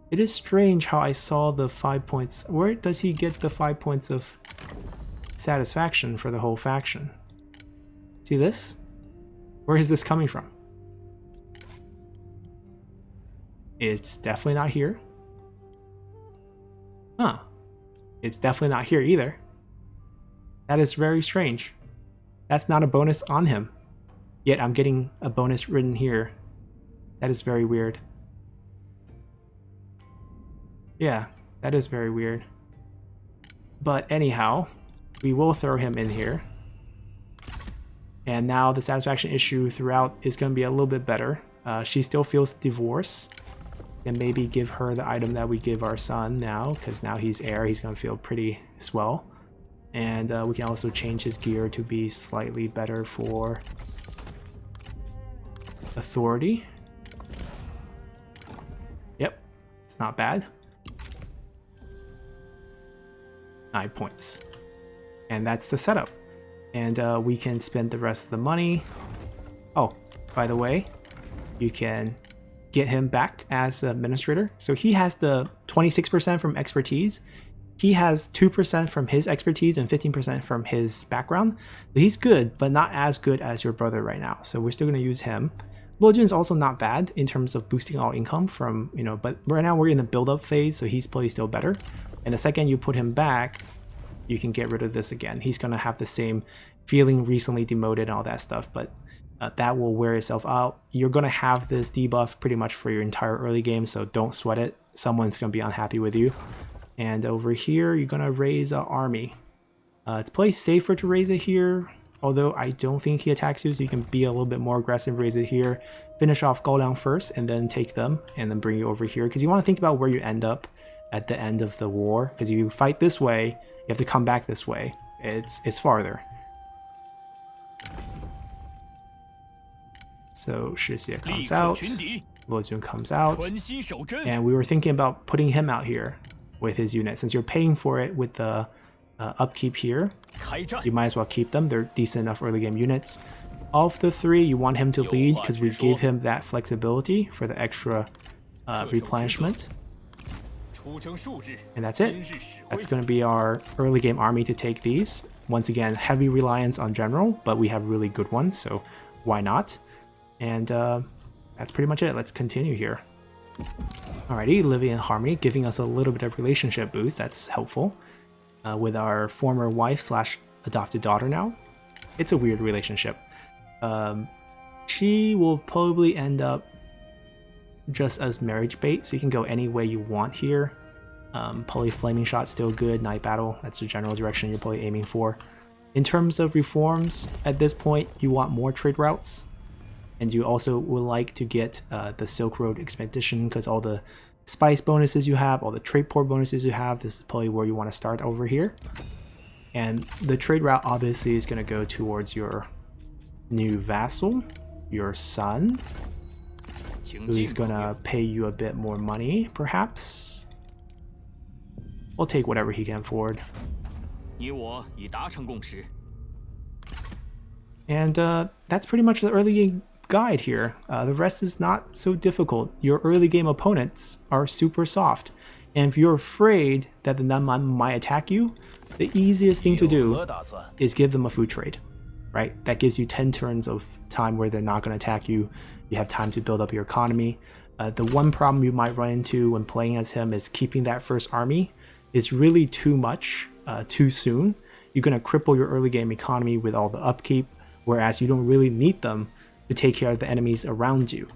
It is strange how I saw the 5 points. Where does he get the 5 points of satisfaction for the whole faction? See this? Where is this coming from? It's definitely not here. Huh. It's definitely not here either. That is very strange. That's not a bonus on him. Yet I'm getting a bonus written here. That is very weird. Yeah, that is very weird. But anyhow, we will throw him in here. And now the satisfaction issue throughout is going to be a little bit better. She still feels divorce. And maybe give her the item that we give our son now, because now he's heir, he's going to feel pretty swell. And we can also change his gear to be slightly better for authority. Yep, it's not bad. 9 points. And that's the setup. And we can spend the rest of the money. Oh, by the way, you can get him back as administrator. So he has the 26% from expertise. He has 2% from his expertise and 15% from his background. So he's good, but not as good as your brother right now. So we're still going to use him. Luojun is also not bad in terms of boosting all income from, you know, but right now we're in the build-up phase, so he's probably still better. And the second you put him back, you can get rid of this again. He's going to have the same feeling recently demoted and all that stuff, but that will wear itself out. You're going to have this debuff pretty much for your entire early game, so don't sweat it. Someone's going to be unhappy with you. And over here, you're going to raise an army. It's probably safer to raise it here, although I don't think he attacks you, so you can be a little bit more aggressive, raise it here. Finish off Gaoliang first, and then take them, and then bring you over here. Because you want to think about where you end up at the end of the war. Because you fight this way, you have to come back this way. It's farther. So Shi Xie comes out, Luojun comes out, and we were thinking about putting him out here with his unit. Since you're paying for it with the upkeep here, you might as well keep them. They're decent enough early game units. Of the 3, you want him to lead because we gave him that flexibility for the extra replenishment. And that's it. That's going to be our early game army to take these. Once again, heavy reliance on general, but we have really good ones, so why not? And that's pretty much it. Let's continue here. Alrighty, living in harmony, giving us a little bit of relationship boost. That's helpful. With our former wife slash adopted daughter now. It's a weird relationship. She will probably end up just as marriage bait, so you can go any way you want here. Probably flaming shot still good, night battle, that's the general direction you're probably aiming for. In terms of reforms, at this point you want more trade routes, and you also would like to get the Silk Road expedition, because all the spice bonuses you have, all the trade port bonuses you have, this is probably where you want to start over here. And the trade route obviously is going to go towards your new vassal, your son, who's going to pay you a bit more money, perhaps. We'll take whatever he can afford. And that's pretty much the early game guide here. The rest is not so difficult. Your early game opponents are super soft. And if you're afraid that the Nunman might attack you, the easiest thing to do is give them a food trade, right? That gives you 10 turns of time where they're not going to attack you. You have time to build up your economy. The one problem you might run into when playing as him is keeping that first army. It's really too much, too soon. You're going to cripple your early game economy with all the upkeep, whereas you don't really need them to take care of the enemies around you.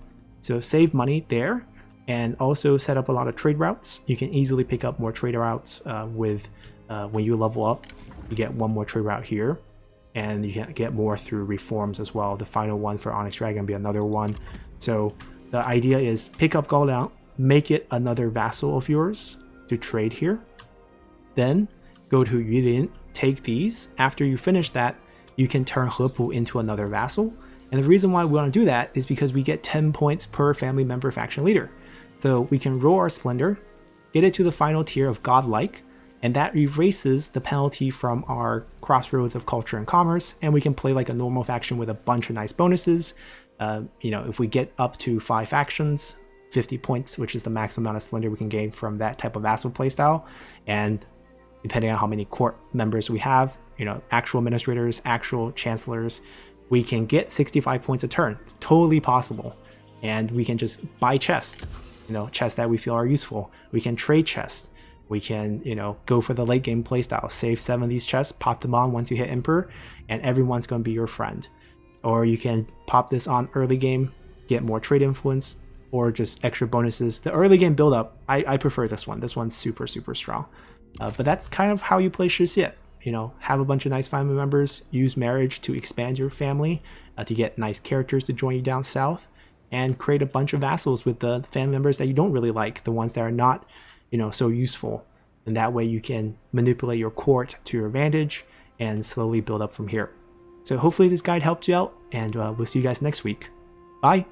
So save money there, and also set up a lot of trade routes. You can easily pick up more trade routes when you level up. You get one more trade route here, and you can get more through reforms as well. The final one for Onyx Dragon will be another one. So the idea is pick up Gaoliang, make it another vassal of yours to trade here. Then go to Yulin, take these. After you finish that, you can turn Hepu into another vassal. And the reason why we want to do that is because we get 10 points per family member faction leader. So we can roll our Splendor, get it to the final tier of Godlike, and that erases the penalty from our Crossroads of Culture and Commerce, and we can play like a normal faction with a bunch of nice bonuses. If we get up to 5 factions, 50 points, which is the maximum amount of Splendor we can gain from that type of vassal playstyle. And depending on how many court members we have, actual administrators, actual chancellors, we can get 65 points a turn. It's totally possible. And we can just buy chests, chests that we feel are useful. We can trade chests. We can, go for the late game playstyle. Save 7 of these chests, pop them on once you hit Emperor, and everyone's going to be your friend. Or you can pop this on early game, get more trade influence, or just extra bonuses. The early game build up, I prefer this one. This one's super, super strong. But that's kind of how you play Shi Xie. Have a bunch of nice family members, use marriage to expand your family, to get nice characters to join you down south, and create a bunch of vassals with the family members that you don't really like, the ones that are not, so useful. And that way you can manipulate your court to your advantage and slowly build up from here. So hopefully this guide helped you out, and we'll see you guys next week. Bye!